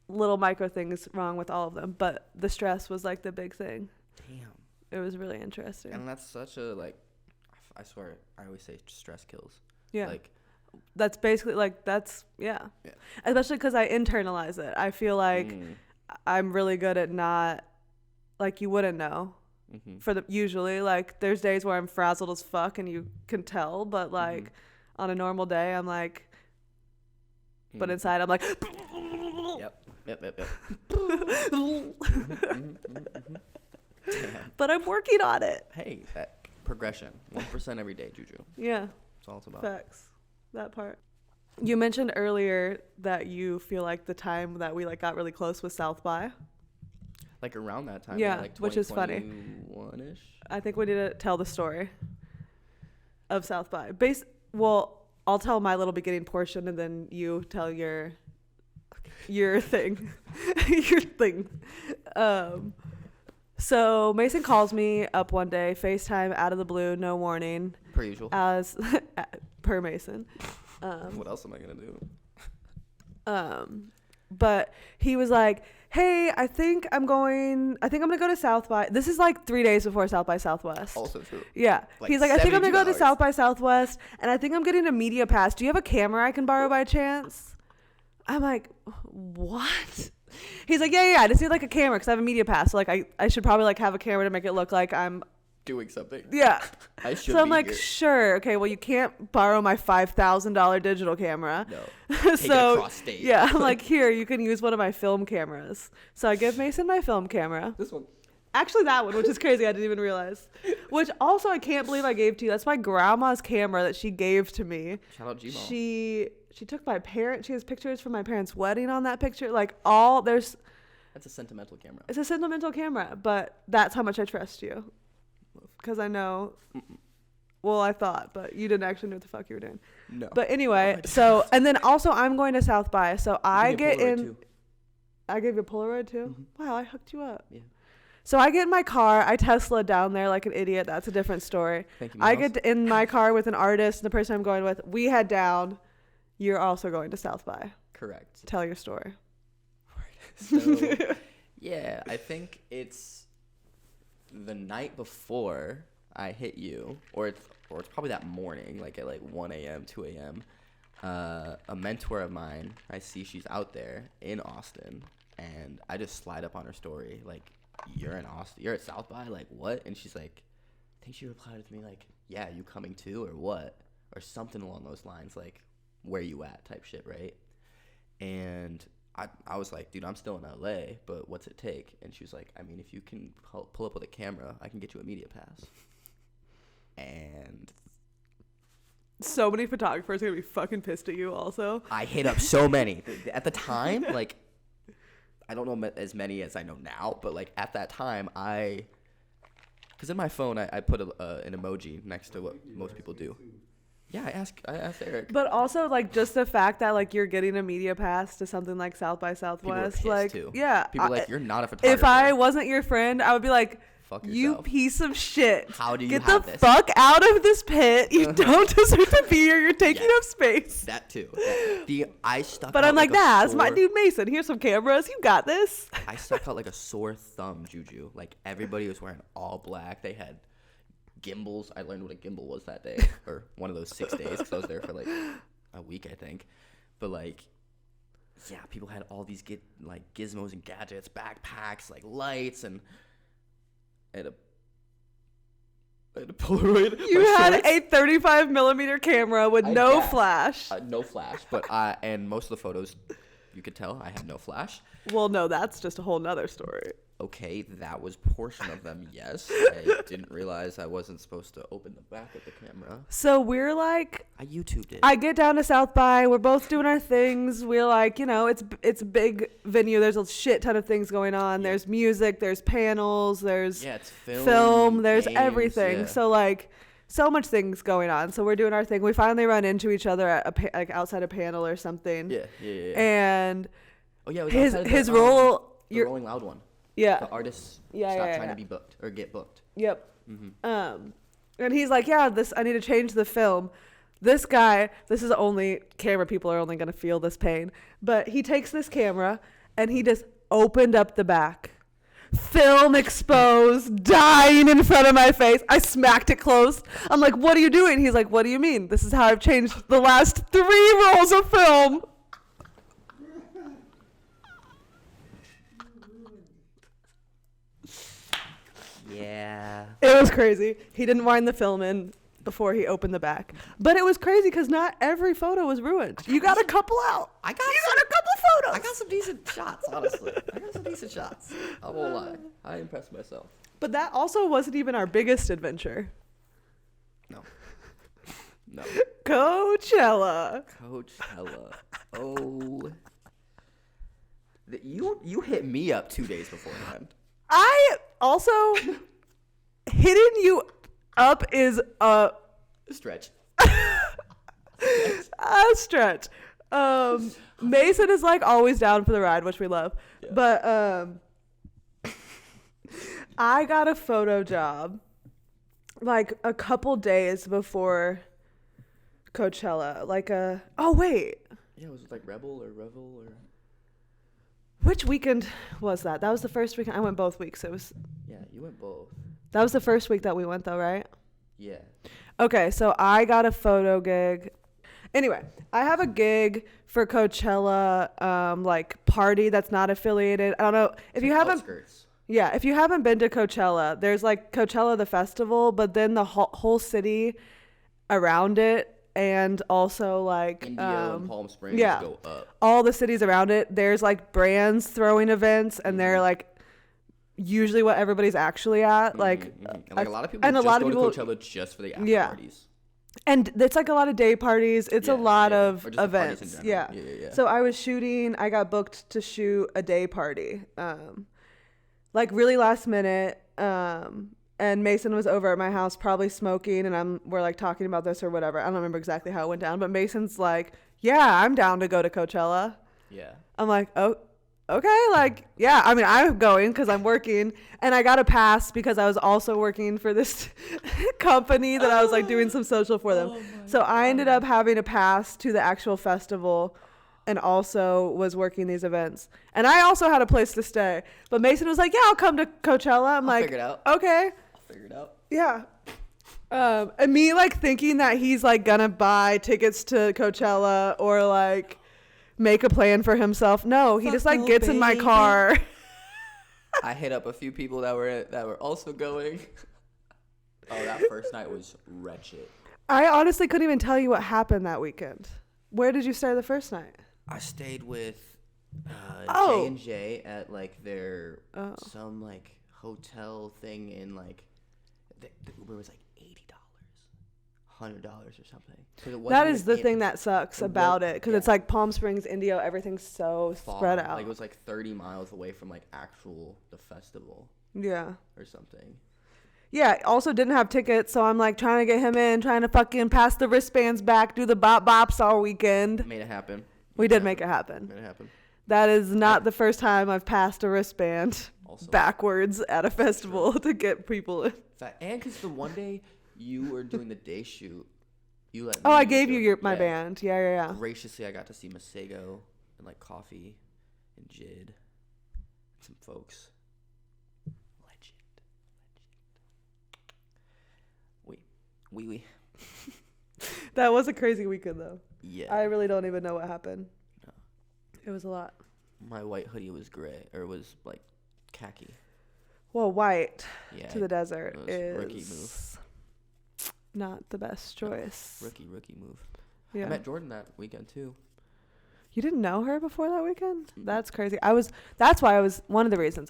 little micro things wrong with all of them, but the stress was like the big thing. Damn. It was really interesting. And that's such a like, I swear, I always say stress kills. Yeah. Like, that's basically like yeah. Especially because I internalize it. I feel like I'm really good at not, like, you wouldn't know. Usually like there's days where I'm frazzled as fuck and you can tell, but like on a normal day I'm like, but inside I'm like Yep. But I'm working on it. Hey, that progression, 1% every day, Juju. Yeah, that's all it's about. Facts. That part. You mentioned earlier that you feel like the time that we like got really close was South by. Like around that time. Yeah, like which is funny. 21-ish. I think we need to tell the story of South by. Well, I'll tell my little beginning portion and then you tell your thing. Your thing. So Mason calls me up one day, FaceTime out of the blue, no warning. Per usual. Per Mason. What else am I going to do? But he was like, hey, I think I'm going to go to South by. This is like 3 days before South by Southwest. Also true. Yeah. He's like, I think I'm going to go to South by Southwest, and I think I'm getting a media pass. Do you have a camera I can borrow by chance? I'm like, what? He's like, yeah, I just need like a camera because I have a media pass. So like I should probably like have a camera to make it look like I'm doing something. Yeah. I should So I'm be like, here. sure. Okay, well, you can't borrow my $5,000 digital camera. No. Take it across state. Yeah, I'm like, here, you can use one of my film cameras. So I give Mason my film camera. This one. Actually, that one, which is crazy. I didn't even realize. Which also I can't believe I gave to you. That's my grandma's camera that she gave to me. Shout out G-Mom. She took my parents. She has pictures from my parents' wedding on that picture. Like there's. That's a sentimental camera. It's a sentimental camera, but that's how much I trust you. Because I know. Well, I thought, but you didn't actually know what the fuck you were doing. No. But anyway, so and then also I'm going to South by, so I get in. Too. I gave you a Polaroid too. Wow, I hooked you up. Yeah. So I get in my car. I Tesla down there like an idiot. That's a different story. Thank you, I get in my car with an artist and the person I'm going with. We head down. You're also going to South by. Correct. Tell your story. So, yeah, I think it's the night before I hit you, or it's probably that morning, like at like 1 a.m., 2 a.m. A mentor of mine, I see she's out there in Austin, and I just slide up on her story, like, you're in Austin, you're at South by, like, what? And she's like, I think she replied to me like, yeah, you coming too, or what? Or something along those lines, like, where you at type shit, right? And I was like, dude, I'm still in LA, but what's it take? And she was like, I mean, if you can pull up with a camera, I can get you a media pass. And so many photographers are going to be fucking pissed at you also. I hit up so many. At the time, like, I don't know as many as I know now, but, like, at that time, because in my phone, I put an emoji next to what most people do. Yeah, I asked Eric. But also, like, just the fact that, like, you're getting a media pass to something like South by Southwest. People were pissed like, too. yeah. People are like, you're not a photographer. If I wasn't your friend, I would be like, fuck You yourself. piece of shit. How do you Get have the this? fuck out of this pit. You don't deserve to be here. You're taking up space. That too. I stuck But out I'm like, a nah, it's my sore- dude Mason. Here's some cameras. You got this. I stuck out like a sore thumb, Juju. Like, everybody was wearing all black. They had gimbals. I learned what a gimbal was that day, or one of those 6 days, because I was there for like a week, I think. But like, yeah, people had all these gizmos and gadgets, backpacks, like lights, and I had a Polaroid. You had a 35 millimeter camera with no flash. No flash, but and most of the photos, you could tell I had no flash. Well, no, that's just a whole nother story. Okay, that was portion of them, yes. I didn't realize I wasn't supposed to open the back of the camera. So we're like, I YouTubed it. I get down to South by. We're both doing our things. We're like, it's a big venue. There's a shit ton of things going on. There's music. There's panels. There's it's film. There's games, everything. yeah. So like, so much things going on. So we're doing our thing. We finally run into each other at like outside a panel or something. Yeah. And Oh yeah, it was his role. The Rolling Loud one. Yeah. The artists Yeah, stop yeah, trying yeah. to be booked or get booked. Yep. Mm-hmm. And he's like, yeah, I need to change the film. This guy, this is only camera people are only going to feel this pain. But he takes this camera and he just opened up the back. Film exposed, dying in front of my face. I smacked it closed. I'm like, what are you doing? He's like, what do you mean? This is how I've changed the last 3 rolls of film. Yeah. It was crazy. He didn't wind the film in before he opened the back. But it was crazy because not every photo was ruined. You got a couple out. I got a couple photos. I got some decent shots, honestly. I won't lie. I impressed myself. But that also wasn't even our biggest adventure. No. Coachella. Oh. You hit me up 2 days beforehand. I also hitting you up is a Stretch. stretch. Mason is like always down for the ride, which we love. Yeah. But I got a photo job like a couple days before Coachella. Oh wait. Yeah, was it like Rebel or Revel or? Which weekend was that? That was the first weekend. I went both weeks. Yeah, you went both. That was the first week that we went though, right? Yeah. Okay, so I got a photo gig. Anyway, I have a gig for Coachella, like party that's not affiliated. I don't know if you haven't. Outskirts. Yeah, if you haven't been to Coachella, there's like Coachella the festival, but then the whole city around it, and also like Indio and Palm Springs go up. All the cities around it. There's like brands throwing events, and they're like usually what everybody's actually at. Like, And like a lot of people and just a lot go of people to Coachella just for the after parties. And it's like a lot of day parties. It's a lot of Or just the parties in events. general. Yeah. So I was shooting. I got booked to shoot a day party, like really last minute. And Mason was over at my house, probably smoking, and we're like talking about this or whatever. I don't remember exactly how it went down, but Mason's like, "Yeah, I'm down to go to Coachella." Yeah. I'm like, "Oh, okay." Like, yeah. I mean, I'm going because I'm working, and I got a pass because I was also working for this company that I was like doing some social for them. So I ended up having a pass to the actual festival, and also was working these events. And I also had a place to stay. But Mason was like, "Yeah, I'll come to Coachella." I'm like, figure it out. "Okay." Figure it out. Yeah. And me like thinking that he's like gonna buy tickets to Coachella or like make a plan for himself. No, he just like gets in my car. I hit up a few people that were also going. Oh, that first night was wretched. I honestly couldn't even tell you what happened that weekend. Where did you stay the first night? I stayed with J&J at like their some like hotel thing in like the Uber was like $80, $100 or something. That is the thing that sucks about it, because it's like Palm Springs, Indio, everything's so spread out. Like it was like 30 miles away from like the festival. Yeah. Or something. Yeah, also didn't have tickets, so I'm like trying to get him in, trying to fucking pass the wristbands back, do the bop bops all weekend. Made it happen. We did make it happen. Made it happen. That is not the first time I've passed a wristband. Also, backwards at a festival to get people in. and because the one day you were doing the day shoot, you let Oh, me I use gave you my yeah. band. Yeah. Graciously, I got to see Masego and like Coffee and Jid and some folks. Legend. We. That was a crazy weekend, though. Yeah. I really don't even know what happened. No. It was a lot. My white hoodie was gray, or was like khaki. Well, white Yeah, to the desert it was is rookie move. not the best choice. No, rookie move. Yeah. I met Jordan that weekend too. You didn't know her before that weekend? Mm-hmm. That's crazy. That's why I was, one of the reasons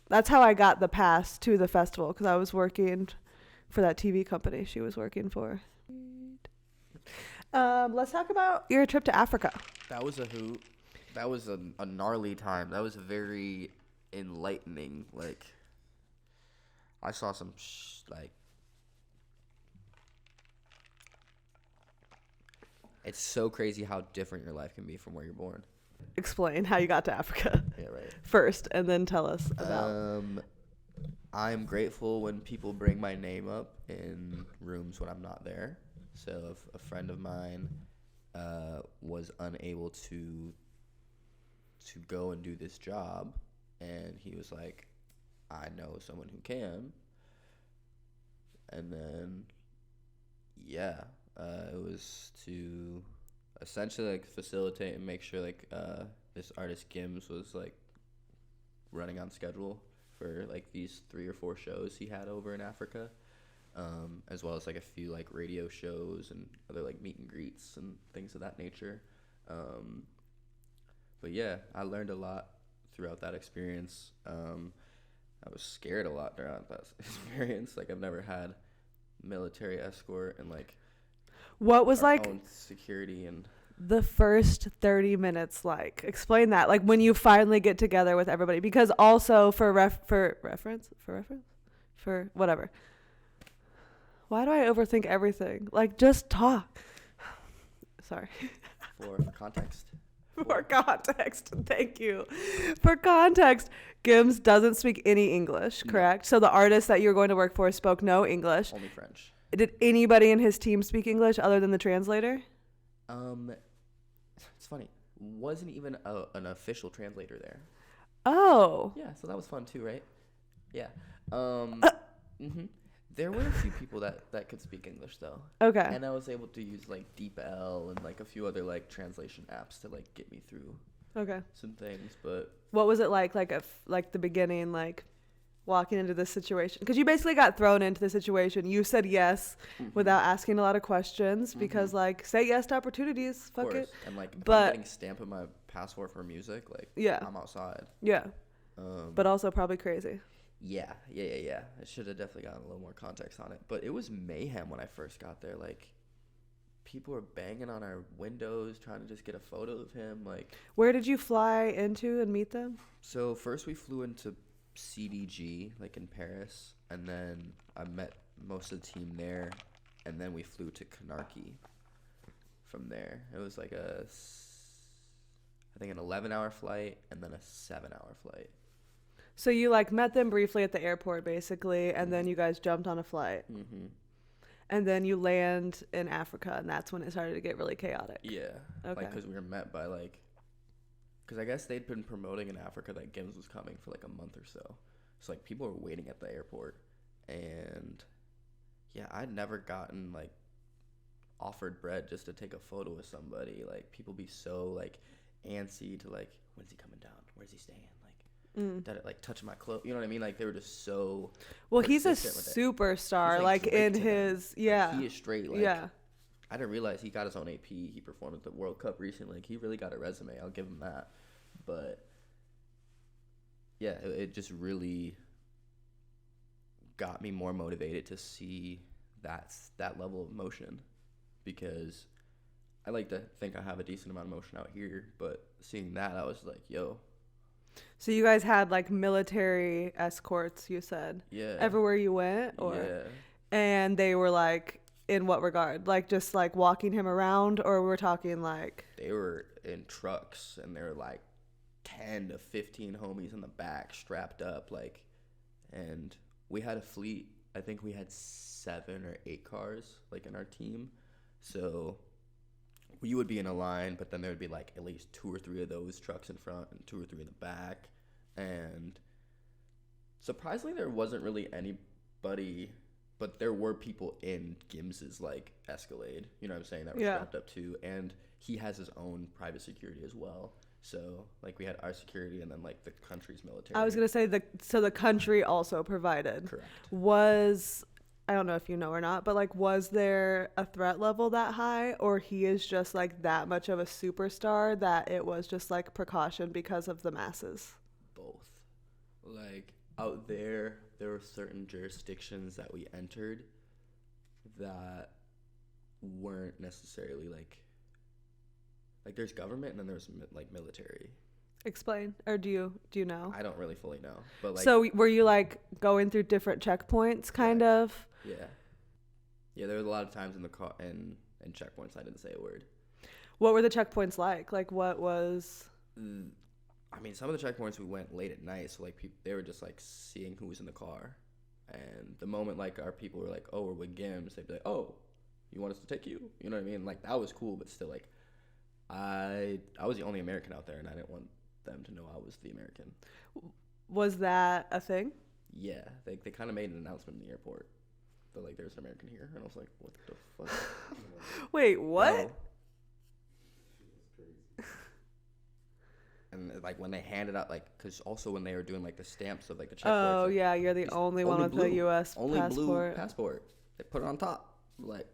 that's how I got the pass to the festival, because I was working for that TV company she was working for. Let's talk about your trip to Africa. That was a hoot. That was a gnarly time. That was very enlightening. Like, I saw some it's so crazy how different your life can be from where you're born. Explain how you got to Africa. Yeah, right. First, and then tell us about. I'm grateful when people bring my name up in rooms when I'm not there. So if a friend of mine was unable to go and do this job, and he was like, I know someone who can. And then, it was to essentially like facilitate and make sure like this artist Gims was like running on schedule for like these 3 or 4 shows he had over in Africa, as well as like a few like radio shows and other like meet and greets and things of that nature. But yeah, I learned a lot throughout that experience. I was scared a lot during that experience. Like, I've never had military escort and like what was like own security and the first 30 minutes like? Explain that. Like, when you finally get together with everybody, because also for whatever. Why do I overthink everything? Like, just talk. Sorry. For context. For context. Thank you. For context, Gims doesn't speak any English, correct? No. So the artist that you're going to work for spoke no English. Only French. Did anybody in his team speak English other than the translator? It's funny. Wasn't even an official translator there. Oh. Yeah, so that was fun too, right? Yeah. There were a few people that could speak English though. Okay. And I was able to use like DeepL and like a few other like translation apps to like get me through. Okay. Some things, but what was it like? Like the beginning, like walking into this situation, because you basically got thrown into the situation. You said yes without asking a lot of questions, because like, say yes to opportunities. Fuck it. And like, if I'm getting a stamp on my passport for music, like, yeah, I'm outside. Yeah. But also probably crazy. Yeah. I should have definitely gotten a little more context on it. But it was mayhem when I first got there. Like, people were banging on our windows trying to just get a photo of him. Like, where did you fly into and meet them? So first we flew into CDG, like in Paris, and then I met most of the team there, and then we flew to Kanarki from there. It was like I think an 11-hour flight and then a 7-hour flight. So you like met them briefly at the airport basically, and then you guys jumped on a flight. And then you land in Africa, and that's when it started to get really chaotic. Yeah. Okay. Like, because we were met by like, because I guess they'd been promoting in Africa that Gims was coming for like a month or so. So like, people were waiting at the airport, and yeah, I'd never gotten like offered bread just to take a photo with somebody. Like, people be so like antsy to like, when's he coming down? Where's he staying? Like, did it like touch my clothes? You know what I mean? Like, they were just so. Well, he's a superstar. He's like in his Like, he is straight. Like, yeah. I didn't realize he got his own AP. He performed at the World Cup recently. Like, he really got a resume. I'll give him that. But yeah, it just really got me more motivated to see that level of motion, because I like to think I have a decent amount of motion out here, but seeing that, I was like, yo. So you guys had like military escorts, you said? Yeah. Everywhere you went? Or? Yeah. And they were like, in what regard? Like, just like walking him around, or we're talking like? They were in trucks, and they were like 10 to 15 homies in the back strapped up, like, and we had a fleet. I think we had 7 or 8 cars, like, in our team. So you would be in a line, but then there would be, like, at least 2 or 3 of those trucks in front and 2 or 3 in the back. And surprisingly, there wasn't really anybody, but there were people in Gims's, like, Escalade, you know what I'm saying, that were strapped up too. And he has his own private security as well. So, like, we had our security and then, like, the country's military. I was going to say, the country also provided. Correct. I don't know if you know or not, but, like, was there a threat level that high? Or he is just, like, that much of a superstar that it was just, like, precaution because of the masses? Both. Like, out there were certain jurisdictions that we entered that weren't necessarily, like there's government and then there's, like, military. Explain. Or do you know? I don't really fully know. But, like, so were you, like, going through different checkpoints, kind of? Yeah. Yeah, there was a lot of times in the car and checkpoints I didn't say a word. What were the checkpoints like? Like, what was... I mean, some of the checkpoints we went late at night, so, like, they were just, like, seeing who was in the car. And the moment, like, our people were like, oh, we're with Gims, they'd be like, oh, you want us to take you? You know what I mean? Like, that was cool, but still, like, I was the only American out there, and I didn't want them to know I was the American. Was that a thing? Yeah, they kind of made an announcement in the airport that, like, there's an American here, and I was like, what the fuck? Wait, what? No. And, like, when they handed out, like, because also when they were doing, like, the stamps of, like, the checkpoints. Oh, like, yeah, you're the only one with a U.S. only passport. blue passport. They put it on top, like.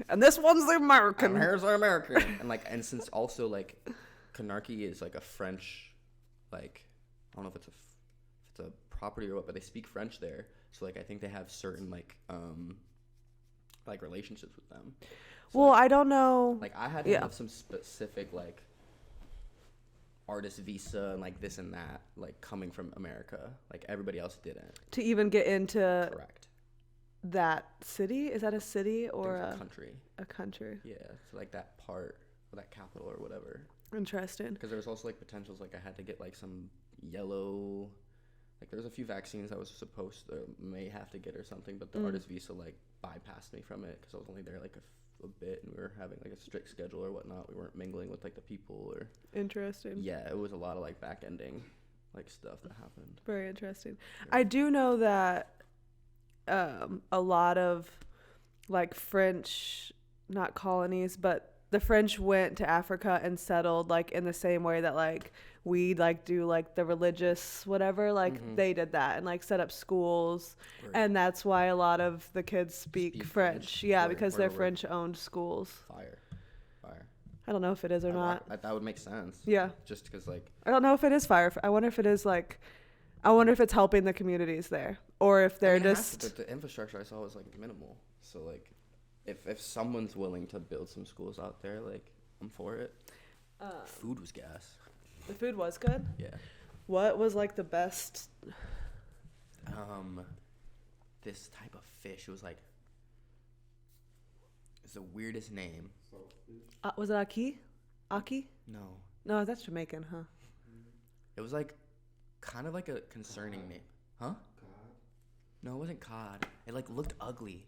And this one's the American. And here's our American. And, like, and since also, like, Canarsie is, like, a French, like, I don't know if it's a property or what, but they speak French there. So, like, I think they have certain, like relationships with them. So, well, like, I don't know. Like, I had to have some specific, like, artist visa and, like, this and that, like, coming from America. Like, everybody else didn't. To even get into Correct. that city? Is that a city or a country? A country. Yeah, so, like, that part or that capital or whatever. Interesting. Because there was also, like, potentials, like, I had to get, like, some yellow, like, there's a few vaccines I was supposed to, or may have to get or something, but the artist visa, like, bypassed me from it because I was only there, like, a bit, and we were having, like, a strict schedule or whatnot. We weren't mingling with, like, the people or... Interesting. Yeah, it was a lot of, like, back-ending, like, stuff that happened. Very interesting. Yeah. I do know that a lot of, like, French, not colonies, but the French went to Africa and settled, like, in the same way that, like, we, like, do, like, the religious whatever, like, they did that and, like, set up schools. Right. And that's why a lot of the kids speak French. Yeah, because they're French-owned schools. Fire. I don't know if it is or not. That would make sense. Yeah. Just because, like... I don't know if it is fire. I wonder if it is, like... I wonder if it's helping the communities there. Or if they're just... The infrastructure I saw was, like, minimal. So, like, if someone's willing to build some schools out there, like, I'm for it. Food was gas. The food was good? Yeah. What was, like, the best? This type of fish. It was, like... It's the weirdest name. Was it Aki? Aki? No. No, that's Jamaican, huh? It was, like, kind of like a concerning name. Huh? Cod? No, it wasn't cod. It, like, looked ugly.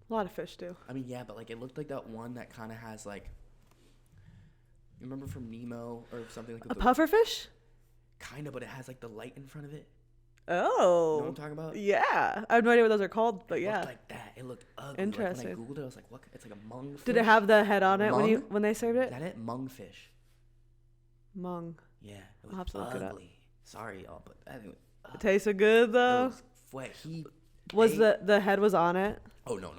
A lot of fish do. I mean, yeah, but, like, it looked like that one that kind of has, like... You remember from Nemo or something like that? A pufferfish? Kind of, but it has, like, the light in front of it. Oh. You know what I'm talking about? Yeah. I have no idea what those are called, but yeah. It looked like that. It looked ugly. Interesting. Like, when I Googled it, I was like, what? It's like a mung fish. Did it have the head on it when they served it? Is that it? Mung fish. Mung. Yeah. It was I'll have to look it up. Sorry, y'all, but anyway. It tasted good, though? Was the head was on it? Oh, no.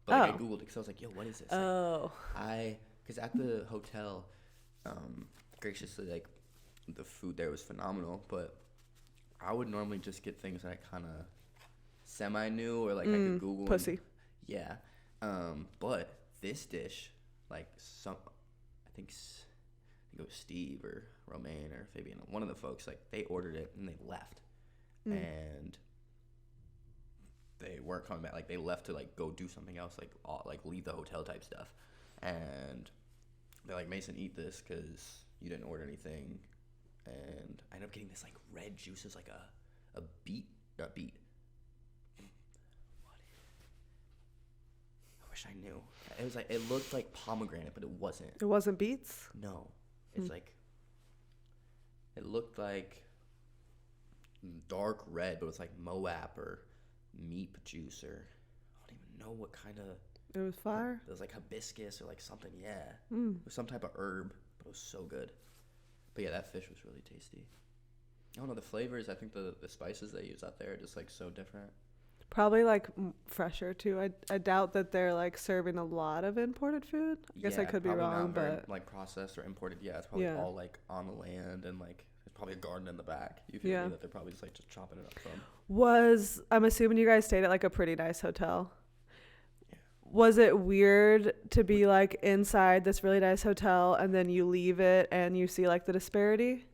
But like, I Googled it because I was like, yo, what is this? Oh. Because at the hotel, graciously, like, the food there was phenomenal, but I would normally just get things that I kind of semi-knew or, like, I could Google. Pussy. Yeah. But this dish, like, I think it was Steve or Romaine or Fabian, one of the folks, like, they ordered it and they left. And they weren't coming back. Like, they left to, like, go do something else, like leave the hotel type stuff. And they're like, Mason, eat this because you didn't order anything. and I ended up getting this like red juice. It was like a beet. Not beet. I wish I knew. It was like, it looked like pomegranate, but it wasn't. It wasn't beets? No. It's like, it looked like dark red, but it was like Moab or meat juice, or I don't even know what kind of. It was fire? It was like hibiscus or like something, yeah. It was some type of herb, but it was so good. But yeah, that fish was really tasty. I don't know, the flavors, I think the spices they use out there are just like so different. Probably like fresher too. I doubt that they're like serving a lot of imported food. I guess I could be wrong, not very, but like processed or imported. Yeah, it's probably all like on the land, and like there's probably a garden in the back. You feel me, that they're probably just chopping it up from. I'm assuming you guys stayed at like a pretty nice hotel. Yeah. Was it weird to be like inside this really nice hotel and then you leave it and you see like the disparity?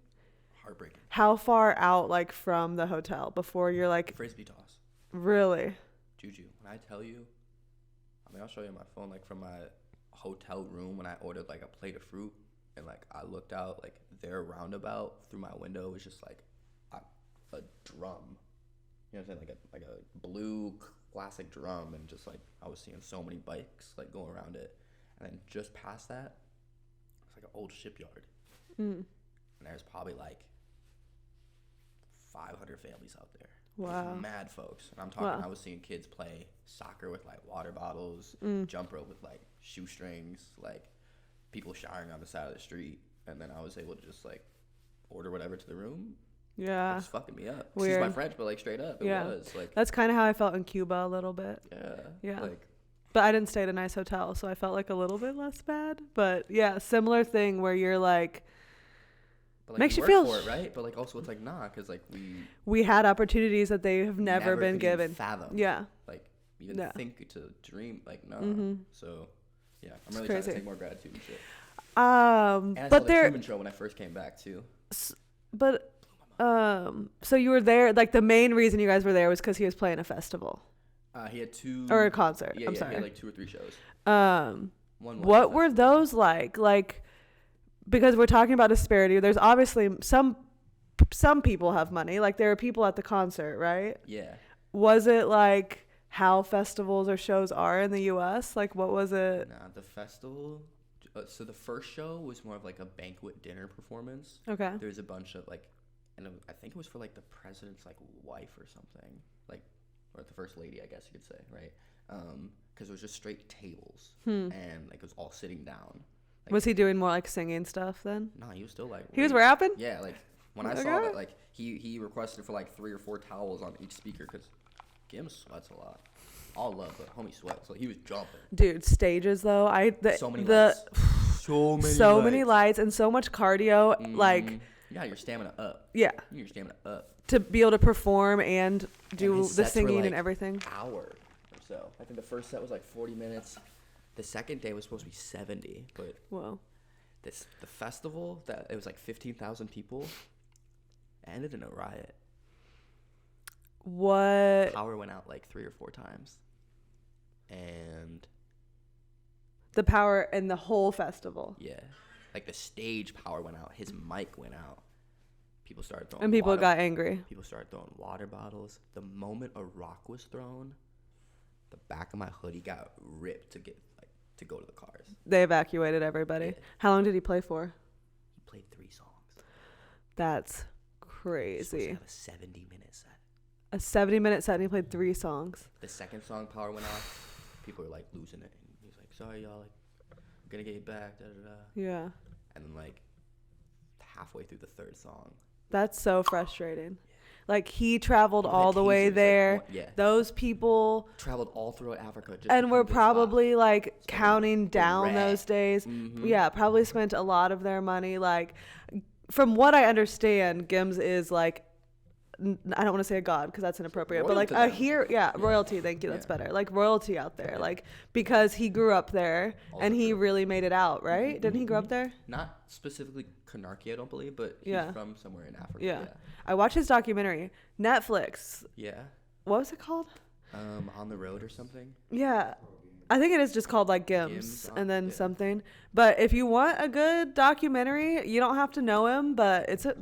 Heartbreaking. How far out like from the hotel before you're like Frisbee toss? Really? Juju, when I tell you, I mean, I'll show you on my phone, like from my hotel room when I ordered like a plate of fruit, and like I looked out, like their roundabout through my window was just like a drum. You know what I'm saying? Like a blue classic drum, and just like I was seeing so many bikes like going around it, and then just past that, it's like an old shipyard, and there's probably like 500 families out there. Wow. Mad folks. And I'm talking, I was seeing kids play soccer with like water bottles, jump rope with like shoestrings, like people showering on the side of the street. And then I was able to just like order whatever to the room. Yeah. It was fucking me up. Weird. Excuse my French, but like straight up, it was. Like, that's kind of how I felt in Cuba a little bit. Yeah. Yeah. Like, but I didn't stay at a nice hotel, so I felt like a little bit less bad. But yeah, similar thing where you're like, but like makes you work feel for it, right? But like also it's like because like we had opportunities that they have never been given. Fathom. Yeah. Like even think to dream, like no. So yeah, I'm really trying to take more gratitude and shit. And I saw the Truman Show when I first came back too. But so you were there. Like the main reason you guys were there was because he was playing a festival. He had 2 or a concert. Yeah, I'm sorry. He had like 2 or 3 shows. What were those like? Like, because we're talking about disparity. There's obviously some people have money. Like there are people at the concert, right? Yeah. Was it like how festivals or shows are in the U.S.? Like what was it? Nah, the festival. So the first show was more of like a banquet dinner performance. Okay. There was a bunch of like, and I think it was for like the president's like wife or something, like, or the first lady, I guess you could say, right? Because it was just straight tables, and like it was all sitting down. Like, was he doing more like singing stuff then? Nah, he was still like. He was rapping? Yeah, like when I saw that, like he requested for like 3 or 4 towels on each speaker because Gim sweats a lot. All love, but homie sweats. Like he was jumping. Dude, stages though, so many lights. So many lights and so much cardio. Like you got your stamina up. Yeah. Your stamina up to be able to perform and do the singing like and everything. Hour or so. I think the first set was like 40 minutes. The second day was supposed to be 70, but whoa. The festival that it was like 15,000 people ended in a riot. What? Power went out like 3 or 4 times, and the power in the whole festival. Yeah, like the stage power went out. His mic went out. People started throwing. And people got angry. People started throwing water bottles. The moment a rock was thrown, the back of my hoodie got ripped to go to the cars. They evacuated everybody. Yeah. How long did he play for? He played 3 songs. That's crazy. He was supposed to have a 70-minute set. A 70-minute set and he played 3 songs. The second song, power went off. People were like losing it. And he was like, sorry y'all, like, I'm gonna get you back, da da da. Yeah. And then like halfway through the 3rd song. That's so frustrating. Like he traveled all the way there. Like, those people traveled all throughout Africa. And were probably like counting down those days. Mm-hmm. Yeah, probably spent a lot of their money. Like from what I understand, Gims is like, I don't want to say a god because that's inappropriate, but like royalty. Thank you. That's better. Like royalty out there, like because he grew up there and he really made it out, right? Didn't he grow up there? Not specifically Kanarki, I don't believe, but he's from somewhere in Africa. Yeah. I watched his documentary, Netflix. Yeah. What was it called? On the Road or something. Yeah. I think it is just called like Gims and then something. But if you want a good documentary, you don't have to know him, but it's a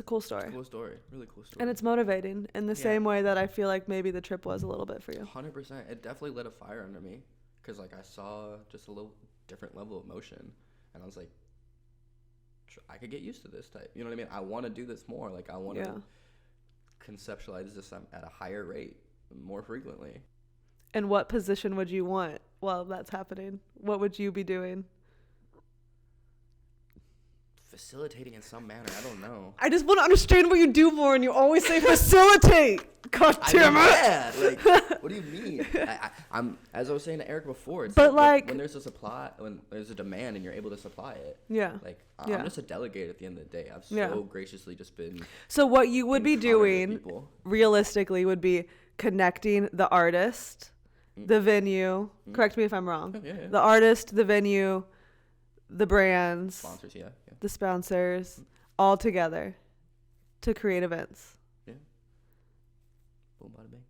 cool story. It's a cool story. Really cool story. And it's motivating in the same way that I feel like maybe the trip was a little bit for you. 100%. It definitely lit a fire under me because like I saw just a little different level of motion, and I was like, I could get used to this type. You know what I mean? I want to do this more. Like I want to conceptualize this at a higher rate more frequently. And what position would you want while that's happening? What would you be doing? Facilitating in some manner. I don't know. I just want to understand what you do more, and you always say facilitate. God damn it. Yeah, like, what do you mean? I'm as I was saying to Eric before. It's but like when there's a supply, when there's a demand, and you're able to supply it. Yeah. Like I'm just a delegate at the end of the day. I've so graciously just been. So what you would be doing, realistically, would be connecting the artist, the venue. Correct me if I'm wrong. Yeah. The artist, the venue, the brands, sponsors, the sponsors, all together to create events. Yeah. Boom, bada bang.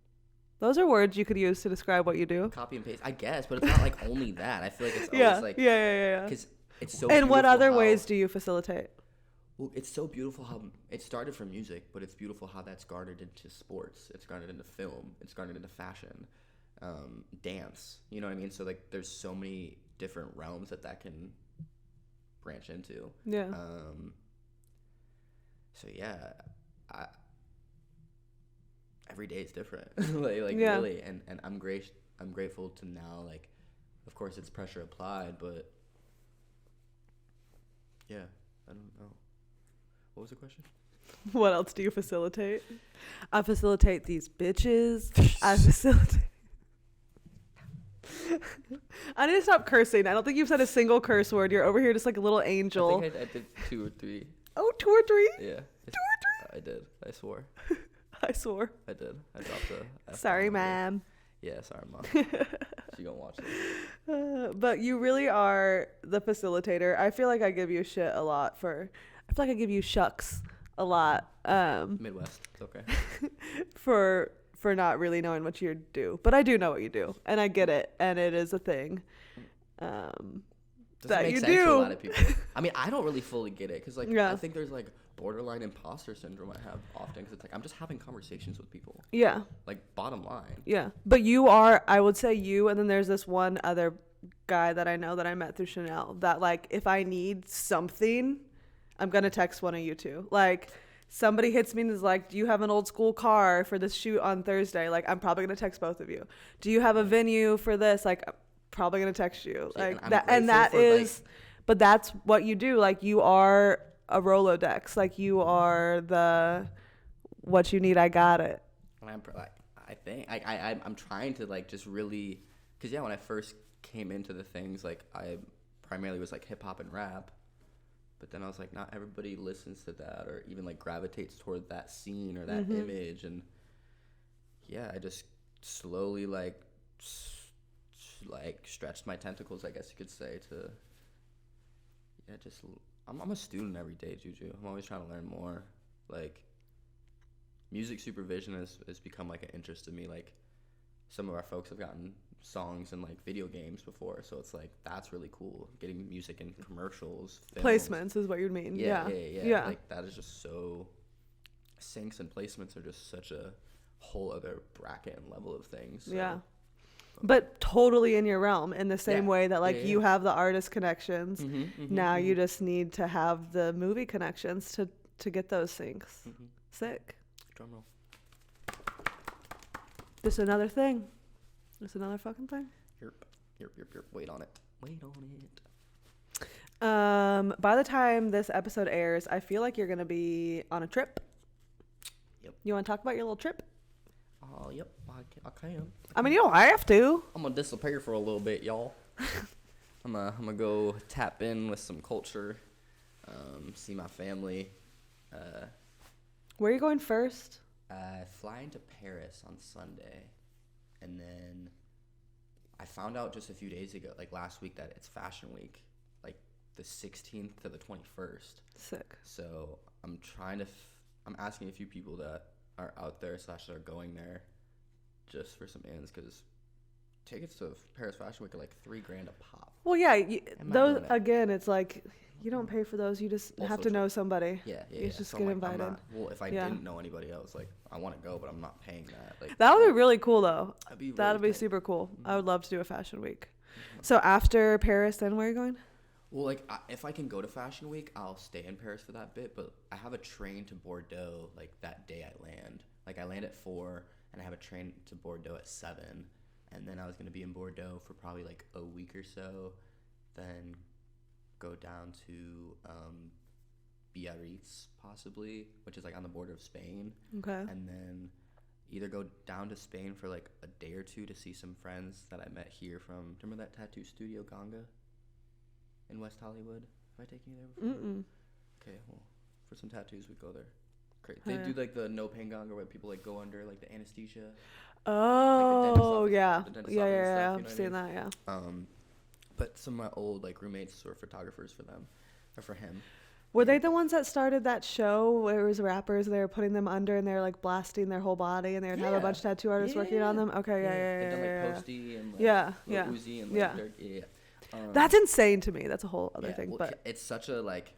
Those are words you could use to describe what you do. Copy and paste, I guess, but it's not like only that. I feel like it's always like because it's so. And what other ways do you facilitate? Well, it's so beautiful how it started from music, but it's beautiful how that's garnered into sports. It's garnered into film. It's garnered into fashion, dance. You know what I mean? So like, there's so many different realms that can branch into. Yeah. So yeah, every day is different. Really, and I'm grateful to now. Like, of course, it's pressure applied, but yeah, I don't know. What was the question? What else do you facilitate? I facilitate these bitches. I facilitate. I need to stop cursing. I don't think you've said a single curse word. You're over here just like a little angel. I think I did 2 or 3. Oh, 2 or 3? Yeah. 2 or 3? I did. I swore. I swore. I did. I dropped a F. Sorry, ma'am. Yeah, sorry, mom. She gonna watch this. But you really are the facilitator. I feel like I give you shit a lot for... I feel like I give you shucks a lot. Midwest. It's okay. for not really knowing what you do. But I do know what you do. And I get it. And it is a thing. That you do. To a lot of people. I mean, I don't really fully get it. Because, like, I think there's, like, borderline imposter syndrome I have often. Because it's like, I'm just having conversations with people. Yeah. Like, bottom line. Yeah. But you are, I would say you, and then there's this one other guy that I know that I met through Chanel. That, like, if I need something... I'm going to text one of you two. Like, somebody hits me and is like, do you have an old school car for this shoot on Thursday? Like, I'm probably going to text both of you. Do you have a venue for this? Like, I'm probably going to text you. Like, but that's what you do. Like, you are a Rolodex. Like, you are what you need, I got it. And I'm trying to, like, just really, because, when I first came into the things, like, I primarily was, like, hip-hop and rap. But then I was like, not everybody listens to that or even like gravitates toward that scene or that image. And yeah, I just slowly like stretched my tentacles, I guess you could say, to I'm a student every day, Juju. I'm always trying to learn more. Like, music supervision has become like an interest to me. Like, some of our folks have gotten songs in like video games before, so it's like that's really cool. Getting music in commercials, films. Placements is what you mean. Yeah. Like, that is just so, syncs and placements are just such a whole other bracket and level of things. So. Yeah, but totally in your realm, in the same way that like you have the artist connections. Now you just need to have the movie connections to get those syncs. Sick. Drum roll. Just another thing. Just another fucking thing. Yep. Wait on it. By the time this episode airs, I feel like you're going to be on a trip. Yep. You want to talk about your little trip? Yep. I can. I mean, you don't have to. I'm going to disappear for a little bit, y'all. I'm gonna go tap in with some culture, see my family. Where are you going first? Flying to Paris on Sunday, and then I found out just a few days ago, like last week, that it's Fashion Week, like the 16th to the 21st. Sick. So I'm trying to, I'm asking a few people that are out there / that are going there, just for some ends, because tickets to Paris Fashion Week are like $3,000 a pop. Well, yeah, I'm not those doing it. again. It's like you don't pay for those. You just Also have to true. know somebody. Yeah. You just So get I'm invited. well, if I Yeah. didn't know anybody else, like I want to go, but I'm not paying that. Like That would be really cool, though. That'd Be super cool. Mm-hmm. I would love to do a fashion week. So after Paris, then where are you going? Well, like if I can go to Fashion Week, I'll stay in Paris for that bit. But I have a train to Bordeaux like that day I land. Like I land at 4, and I have a train to Bordeaux at 7, and then I was gonna be in Bordeaux for probably like a week or so, then go down to Biarritz possibly, which is like on the border of Spain. Okay. And then either go down to Spain for like a day or two to see some friends that I met here from. Remember that tattoo studio Ganga in West Hollywood? Have I taken you there before? Mm-mm. Okay, well, for some tattoos we go there. Great. Oh, They yeah. do like the no pain Ganga where people like go under like the anesthesia. Oh, yeah. The dentist Yeah, office yeah, and yeah. stuff, you know I've what I seen mean? that, yeah. But some of my old like roommates were photographers for them, or for him. Were they the ones that started that show where it was rappers and they were putting them under and they were like blasting their whole body and they would have a bunch of tattoo artists working on them? Okay, yeah. They've done like yeah. Posty and like Yeah, Lil yeah. Uzi and like Yeah. Dirk. Yeah. That's insane to me. That's a whole other thing. Well, But it's such a like.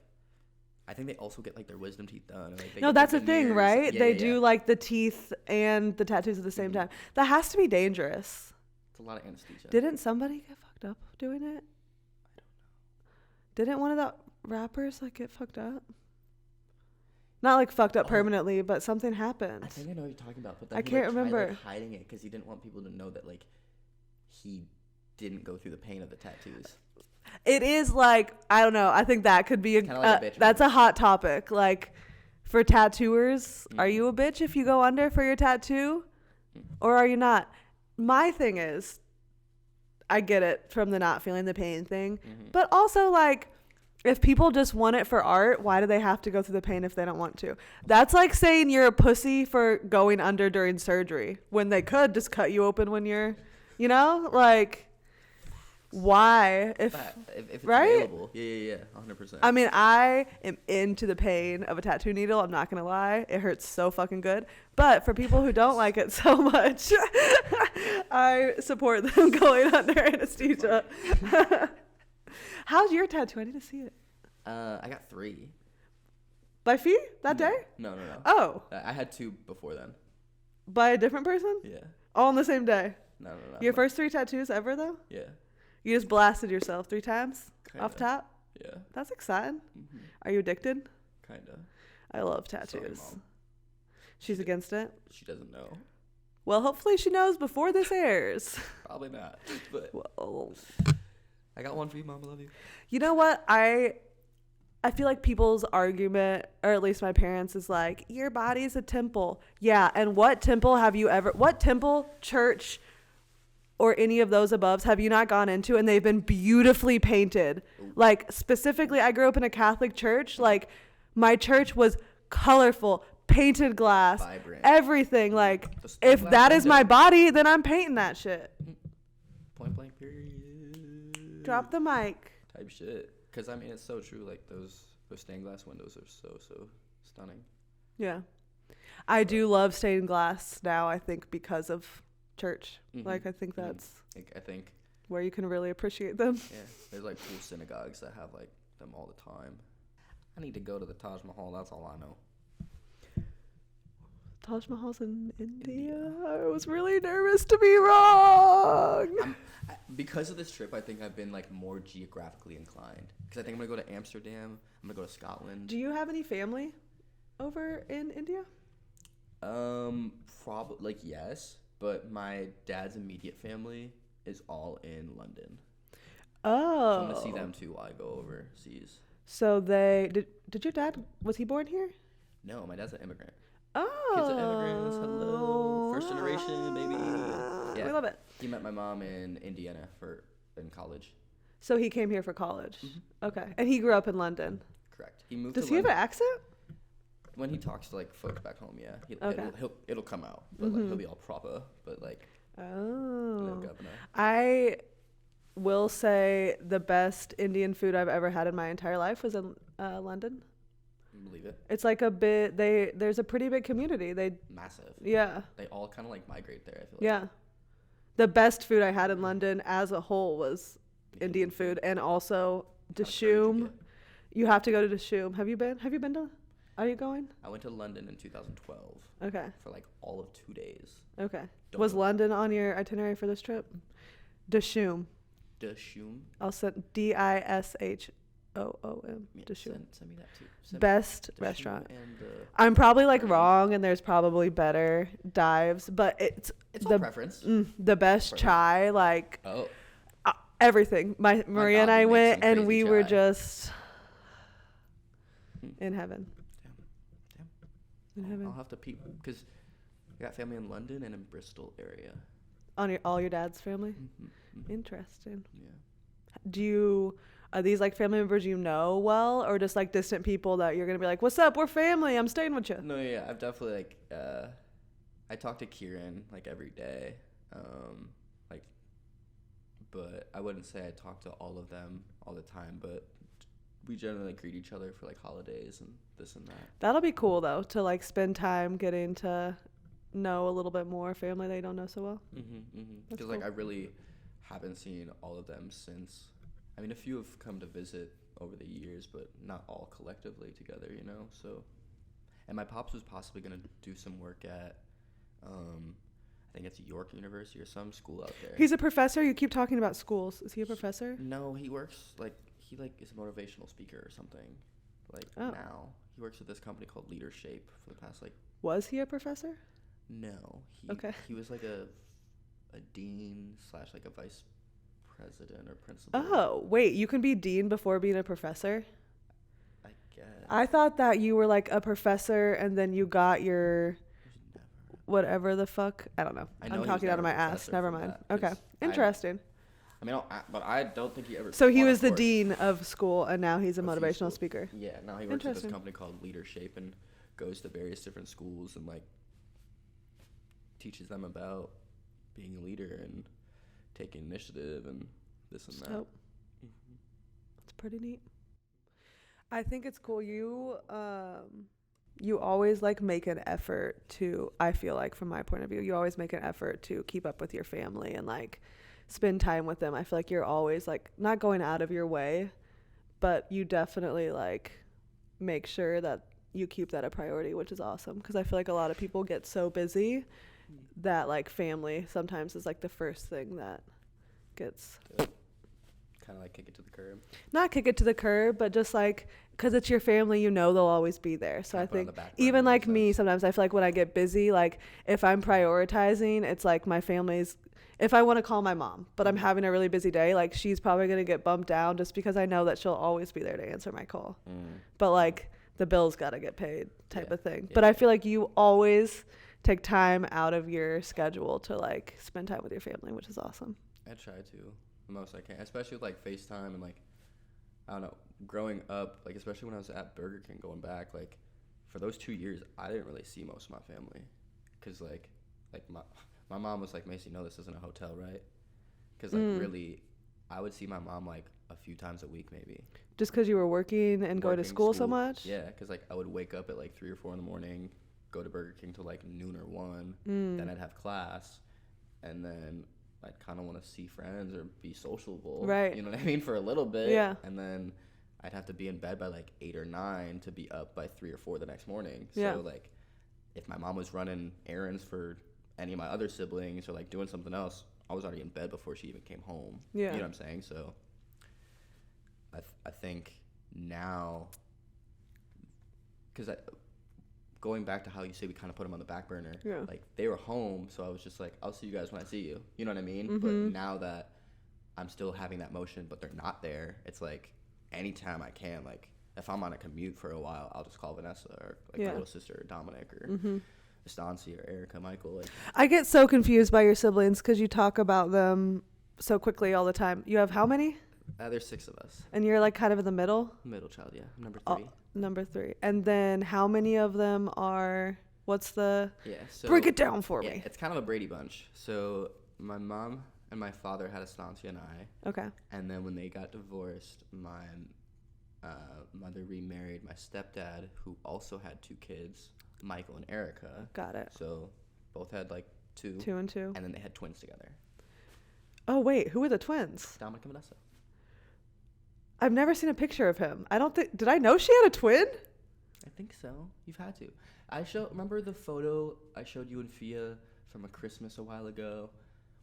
I think they also get like their wisdom teeth done. Like, they no, get that's their the thing, veneers. right? Yeah, They yeah, do yeah. like the teeth and the tattoos at the same time. That has to be dangerous. It's a lot of anesthesia. Didn't somebody get fucked up doing it? I don't know. Didn't one of the rappers like get fucked up? Not like fucked up permanently, but something happened. I think I know what you're talking about, but then I he, can't like, remember. tried, like, hiding it because he didn't want people to know that like he didn't go through the pain of the tattoos. It is like, I don't know. I think that could be Kinda like a bitch that's move. a hot topic. Like for tattooers, are you a bitch if you go under for your tattoo or are you not? My thing is, I get it from the not feeling the pain thing, but also like if people just want it for art, why do they have to go through the pain if they don't want to? That's like saying you're a pussy for going under during surgery when they could just cut you open when you're, like why if it's right? available. Yeah, 100%. I mean, I am into the pain of a tattoo needle. I'm not going to lie. It hurts so fucking good. But for people who don't like it so much, I support them going under anesthesia. How's your tattoo? I need to see it. I got 3. By Fee? That day? No. Oh, I had 2 before then. by a different person? Yeah. All on the same day? No. Your first 3 tattoos ever, though? Yeah. You just blasted yourself 3 times? Off Kinda. top? Yeah. That's exciting. Are you addicted? Kinda. I love Sorry, tattoos. Mom. She's against it? She doesn't know. Well, hopefully she knows before this airs. Probably not. But Well, I got one for you, Mom. I love you. you know what? I feel like people's argument, or at least my parents, is like, your body is a temple. Yeah, and what temple, church, or any of those aboves have you not gone into and they've been beautifully painted? Like, specifically, I grew up in a Catholic church. Like, my church was colorful, painted glass, Vibrant. everything. Like, The stained if glass that is my window. body, then I'm painting that shit. Point blank period. Drop the mic. Type shit. Because, I mean, it's so true. Like, those stained glass windows are so stunning. Yeah. I do love stained glass now, I think, because of church. Like, I think that's I think, where you can really appreciate them. yeah, there's, like, cool synagogues that have, like, them all the time. I need to go to the Taj Mahal. That's all I know. Taj Mahal's in India. I was really nervous to be wrong. Because of this trip, I think I've been, like, more geographically inclined. Because I think I'm going to go to Amsterdam. I'm going to go to Scotland. Do you have any family over in India? Probably, like, yes. But my dad's immediate family is all in London. Oh. So I'm going to see them, too, while I go overseas. So did your dad, was he born here? No, my dad's an immigrant. Oh. Kids are immigrants. Hello. First generation, baby. Yeah. We love it. He met my mom in Indiana in college. So he came here for college. Okay. And he grew up in London. Correct. He moved Does to he have London. an accent? When he talks to, like, folks back home, yeah. Okay. It'll come out. But, like, he'll be all proper. But, like, no Oh. governor. I will say the best Indian food I've ever had in my entire life was in London. Believe it. It's like there's a pretty big community. Massive. Yeah. They all kind of, like, migrate there, I feel like. Yeah. The best food I had in London as a whole was Indian food, and also Dishoom. You have to go to Dishoom. Have you been? Have you been to? Are you going? I went to London in 2012. Okay. For like all of 2 days. Okay. Don't Was know. London on your itinerary for this trip? Dishoom. Dishoom? I'll send Dishoom. Yeah, Dishoom. send me that too. Best Dishoom restaurant. And, I'm probably like Brady. wrong, and there's probably better dives, but it's all preference. The best chai, like Oh. everything. Maria and I dog makes went, some and crazy we were chai. just in heaven. Damn. In heaven. I'll have to peep because I got family in London and in Bristol area. On all your dad's family? Mm-hmm. Interesting. Yeah. Are these like family members you know well, or just like distant people that you're gonna be like, what's up, we're family, I'm staying with you? No, yeah, I've definitely like I talk to Kieran like every day, like, but I wouldn't say I talk to all of them all the time, but we generally greet each other for like holidays and this and that. That'll be cool though, to like spend time getting to know a little bit more family that you don't know so well. Because like I really haven't seen all of them since. I mean, a few have come to visit over the years, but not all collectively together, you know. So, and my pops was possibly gonna do some work at, I think it's York University or some school out there. He's a professor. You keep talking about schools. Is he a professor? No, he works he is a motivational speaker or something. Now he works with this company called Leadership for the past like. Was he a professor? No, he was like a dean / like a vice president or principal. Oh, wait, you can be dean before being a professor? I guess. I thought that you were like a professor and then you got your whatever the fuck. I don't know. I'm talking out of my ass. Never mind. Okay. Interesting. But I don't think he ever. So he was the dean of school and now he's a motivational speaker. Yeah, now he works at this company called Leadership and goes to various different schools and like teaches them about being a leader and taking initiative and this and that. It's pretty neat. I think it's cool. You always like make an effort to, I feel like from my point of view, you always make an effort to keep up with your family and like spend time with them. I feel like you're always like not going out of your way, but you definitely like make sure that you keep that a priority, which is awesome. Because I feel like a lot of people get so busy that like family sometimes is like the first thing that gets kind of like kick it to the curb. Not kick it to the curb, but just like because it's your family, you know they'll always be there. So I think even like me, sometimes I feel like when I get busy, like if I'm prioritizing, it's like my family's. If I want to call my mom, but I'm having a really busy day, like she's probably gonna get bumped down just because I know that she'll always be there to answer my call. But like the bills gotta get paid type of thing. But I feel like you always take time out of your schedule to like spend time with your family, which is awesome. I try to the most I can, especially with like FaceTime and like I don't know, growing up, like especially when I was at Burger King going back, like for those 2 years I didn't really see most of my family because like my mom was like, Macy, no, this isn't a hotel, right? Because like really I would see my mom like a few times a week maybe. Just because you were working and going to school so much? Yeah, because like I would wake up at like 3 or 4 in the morning, go to Burger King till like noon or 1, then I'd have class, and then I'd kind of want to see friends or be sociable, right? You know what I mean, for a little bit, yeah. And then I'd have to be in bed by like 8 or 9 to be up by 3 or 4 the next morning. Yeah. So like, if my mom was running errands for any of my other siblings or like doing something else, I was already in bed before she even came home. Yeah. You know what I'm saying? So I think now, because going back to how you say we kind of put them on the back burner, like they were home, so I was just like, I'll see you guys when I see you. You know what I mean? But now that I'm still having that motion, but they're not there, it's like anytime I can, like if I'm on a commute for a while, I'll just call Vanessa or like my little sister or Dominic or Estancia or Erica, Michael. Like, I get so confused by your siblings because you talk about them so quickly all the time. You have how many? There's 6 of us. And you're like kind of in the middle? Middle child, yeah. Number 3. Number 3. And then how many of them are, what's the, so break it down for me. It's kind of a Brady Bunch. So my mom and my father had Estancia and I. Okay. And then when they got divorced, my mother remarried my stepdad, who also had 2 kids, Michael and Erica. Got it. So both had like 2. 2 and 2. And then they had twins together. Oh, wait. Who are the twins? Dominic and Vanessa. I've never seen a picture of him. I don't think... Did I know she had a twin? I think so. You've had to. Remember the photo I showed you and Fia from a Christmas a while ago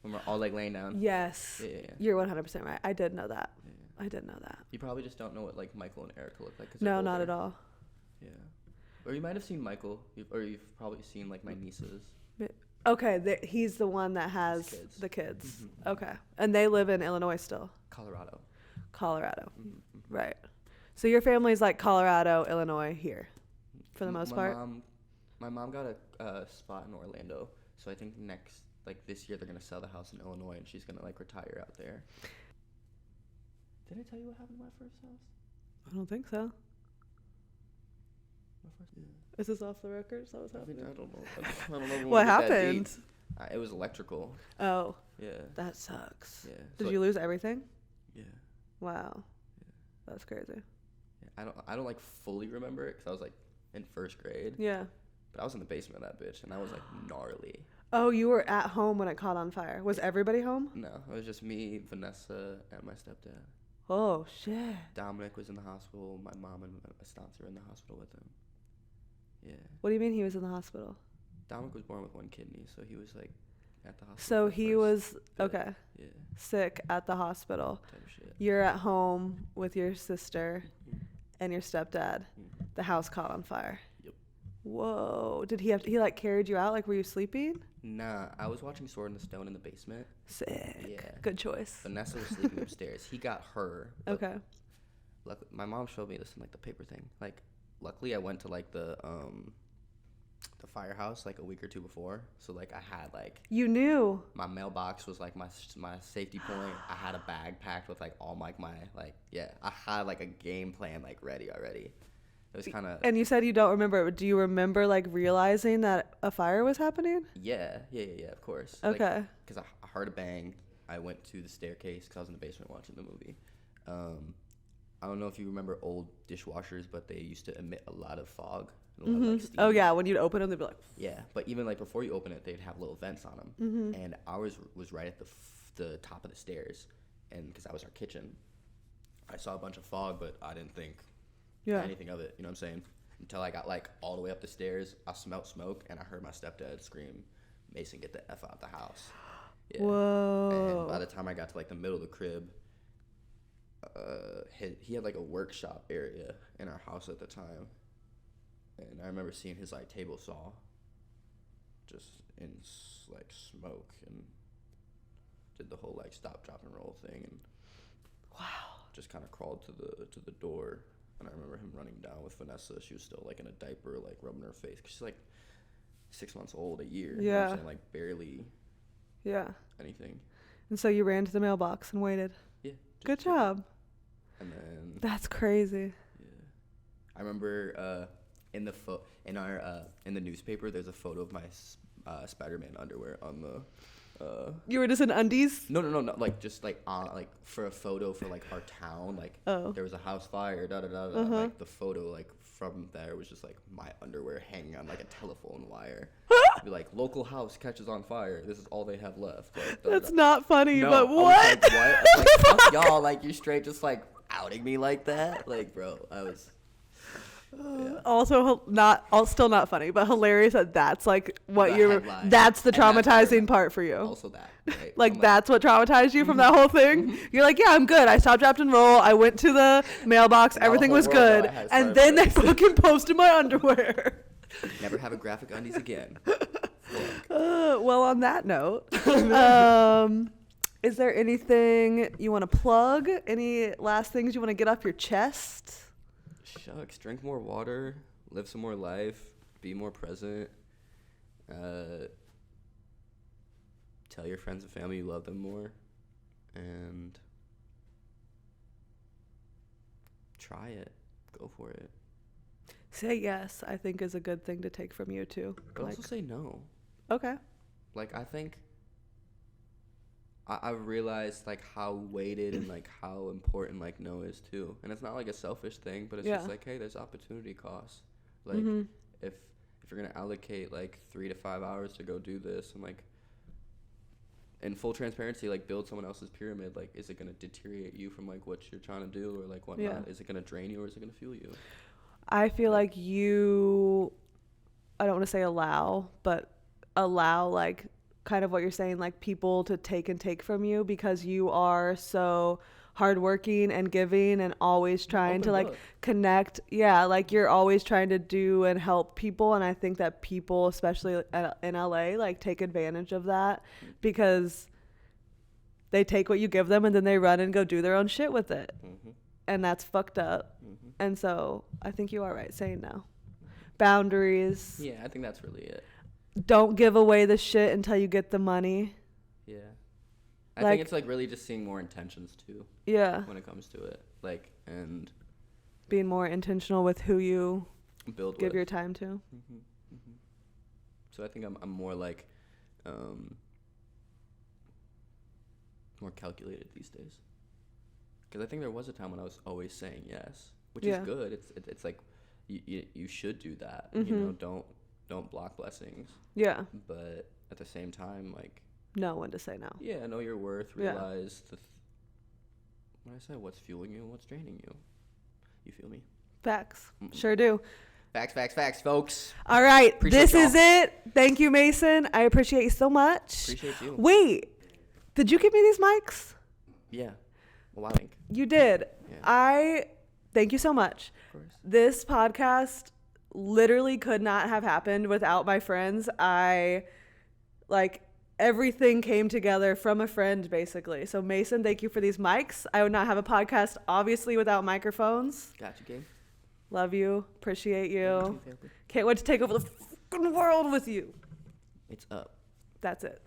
when we're all like laying down? Yes. Yeah. You're 100% right. I did know that. Yeah. I did know that. You probably just don't know what like Michael and Erica look like. 'Cause No, they're not older. at all. Yeah. Or you might have seen Michael, or you've probably seen like my nieces. Okay, he's the one that has Kids. the kids. Mm-hmm. Okay. And they live in Illinois still? Colorado. Mm-hmm. Right. So your family's like Colorado, Illinois here for the most part? My mom got a spot in Orlando, so I think this year they're going to sell the house in Illinois, and she's going to like retire out there. Did I tell you what happened to my first house? I don't think so. Yeah. Is this off the record? Is that what's I happening? don't know. I don't know when What we get that happened? deep. It was electrical. Oh, Yeah. that sucks. Yeah. Did you lose everything? Yeah. Wow. Yeah. That's crazy. Yeah. I don't like fully remember it because I was like in first grade. Yeah. But I was in the basement of that bitch, and I was like gnarly. Oh, you were at home when it caught on fire. Was everybody home? No, it was just me, Vanessa, and my stepdad. Oh, shit. Dominic was in the hospital. My mom and Estanza were in the hospital with him. Yeah. What do you mean he was in the hospital? Dominic was born with one kidney, so he was like at the hospital. So he was, bit. okay, Yeah. sick at the hospital. Type of shit. You're at home with your sister Mhm. and your stepdad. Mhm. The house caught on fire. Yep. Whoa. Did he like carried you out? Like, were you sleeping? Nah, I was watching Sword in the Stone in the basement. Sick. Yeah. Good choice. Vanessa was sleeping upstairs. He got her. Okay. Luckily, my mom showed me this in like the paper thing. Like, luckily I went to like the firehouse like a week or two before. So like I had like You knew. my mailbox was like my safety point. I had a bag packed with like all my like yeah. I had like a game plan like ready already. It was kind of And you said you don't remember, but do you remember like realizing that a fire was happening? yeah, of course. Okay. Because I heard a bang. I went to the staircase because I was in the basement watching the movie. I don't know if you remember old dishwashers, but they used to emit a lot of fog. And a lot of, like, steam. Oh, yeah. When you'd open them, they'd be like, Yeah, but even like before you open it, they'd have little vents on them. Mm-hmm. And ours was right at the top of the stairs, and because that was our kitchen, I saw a bunch of fog, but I didn't think yeah. anything of it. You know what I'm saying? Until I got like all the way up the stairs, I smelled smoke, and I heard my stepdad scream, "Mason, get the F out the house." Yeah. Whoa. And by the time I got to like the middle of the crib, he had like a workshop area in our house at the time, and I remember seeing his like table saw just in like smoke, and did the whole like stop, drop, and roll thing, and Wow. just kind of crawled to the door. And I remember him running down with Vanessa. She was still like in a diaper, like rubbing her face, 'cause she's like 6 months old, a year. You know what I'm Yeah. saying? Like barely Yeah. anything. And so you ran to the mailbox and waited. Yeah. Good job. And then That's crazy. yeah, I remember in the newspaper, there's a photo of my Spider-Man underwear on the. You were just in undies? No, like just like on like for a photo for like our town, like there was a house fire, da da da da. Like the photo like from there was just like my underwear hanging on like a telephone wire. Be like, local house catches on fire. This is all they have left. Like, da, That's da. not funny, No, but I was what? like, what? I was like, fuck y'all, like you're straight just like outing me like that. Like, bro, I was. Yeah. Also, still not funny, but hilarious that that's like what The you're. headline. That's the And that's what I traumatizing remember. part for you. Also that. Right? Like I'm that's what traumatized you from that whole thing. You're like, yeah, I'm good. I stopped, dropped, and roll. I went to the mailbox. Now the Everything whole was world good. know I had And then they Spider-Man. fucking posted my underwear. Never have a graphic undies again. Well, on that note, is there anything you want to plug? Any last things you want to get off your chest? Shucks, drink more water, live some more life, be more present. Tell your friends and family you love them more, and try it. Go for it. Say yes, I think is a good thing to take from you too. But also say no. Okay. Like, I think I realized like how weighted and like how important like no is too. And it's not like a selfish thing, but it's just like, hey, there's opportunity costs. Like if you're gonna allocate like 3 to 5 hours to go do this, and like in full transparency, like build someone else's pyramid, like is it going to deteriorate you from like what you're trying to do or like whatnot? Yeah. Is it going to drain you or is it going to fuel you? I feel like you, I don't want to say allow, but allow like kind of what you're saying, like people to take and take from you because you are so hardworking and giving and always trying to like connect. Yeah, like you're always trying to do and help people, and I think that people, especially in LA, like take advantage of that because they take what you give them and then they run and go do their own shit with it. And that's fucked up. And so I think you are right saying no. Boundaries. Yeah, I think that's really it. Don't give away the shit until you get the money. Yeah. I think it's like really just seeing more intentions too. Yeah. When it comes to it. Like, and being more intentional with who you give your time to. So I think I'm more like, more calculated these days. Because I think there was a time when I was always saying yes, which is good. It's like you should do that. You know, don't block blessings. Yeah. But at the same time, like, know when to say no. Yeah, know your worth. Realize when I say what's fueling you and what's draining you. You feel me? Facts. Sure do. Facts, folks. All right. Appreciate this is it. Thank you, Mason. I appreciate you so much. Appreciate you. Wait. Did you give me these mics? Yeah. A while back. You did. Yeah. Thank you so much. Of course. This podcast literally could not have happened without my friends. Everything came together from a friend, basically. So, Mason, thank you for these mics. I would not have a podcast, obviously, without microphones. Got you, Gabe. Love you. Appreciate you. Thank you. Can't wait to take over the fucking world with you. It's up. That's it.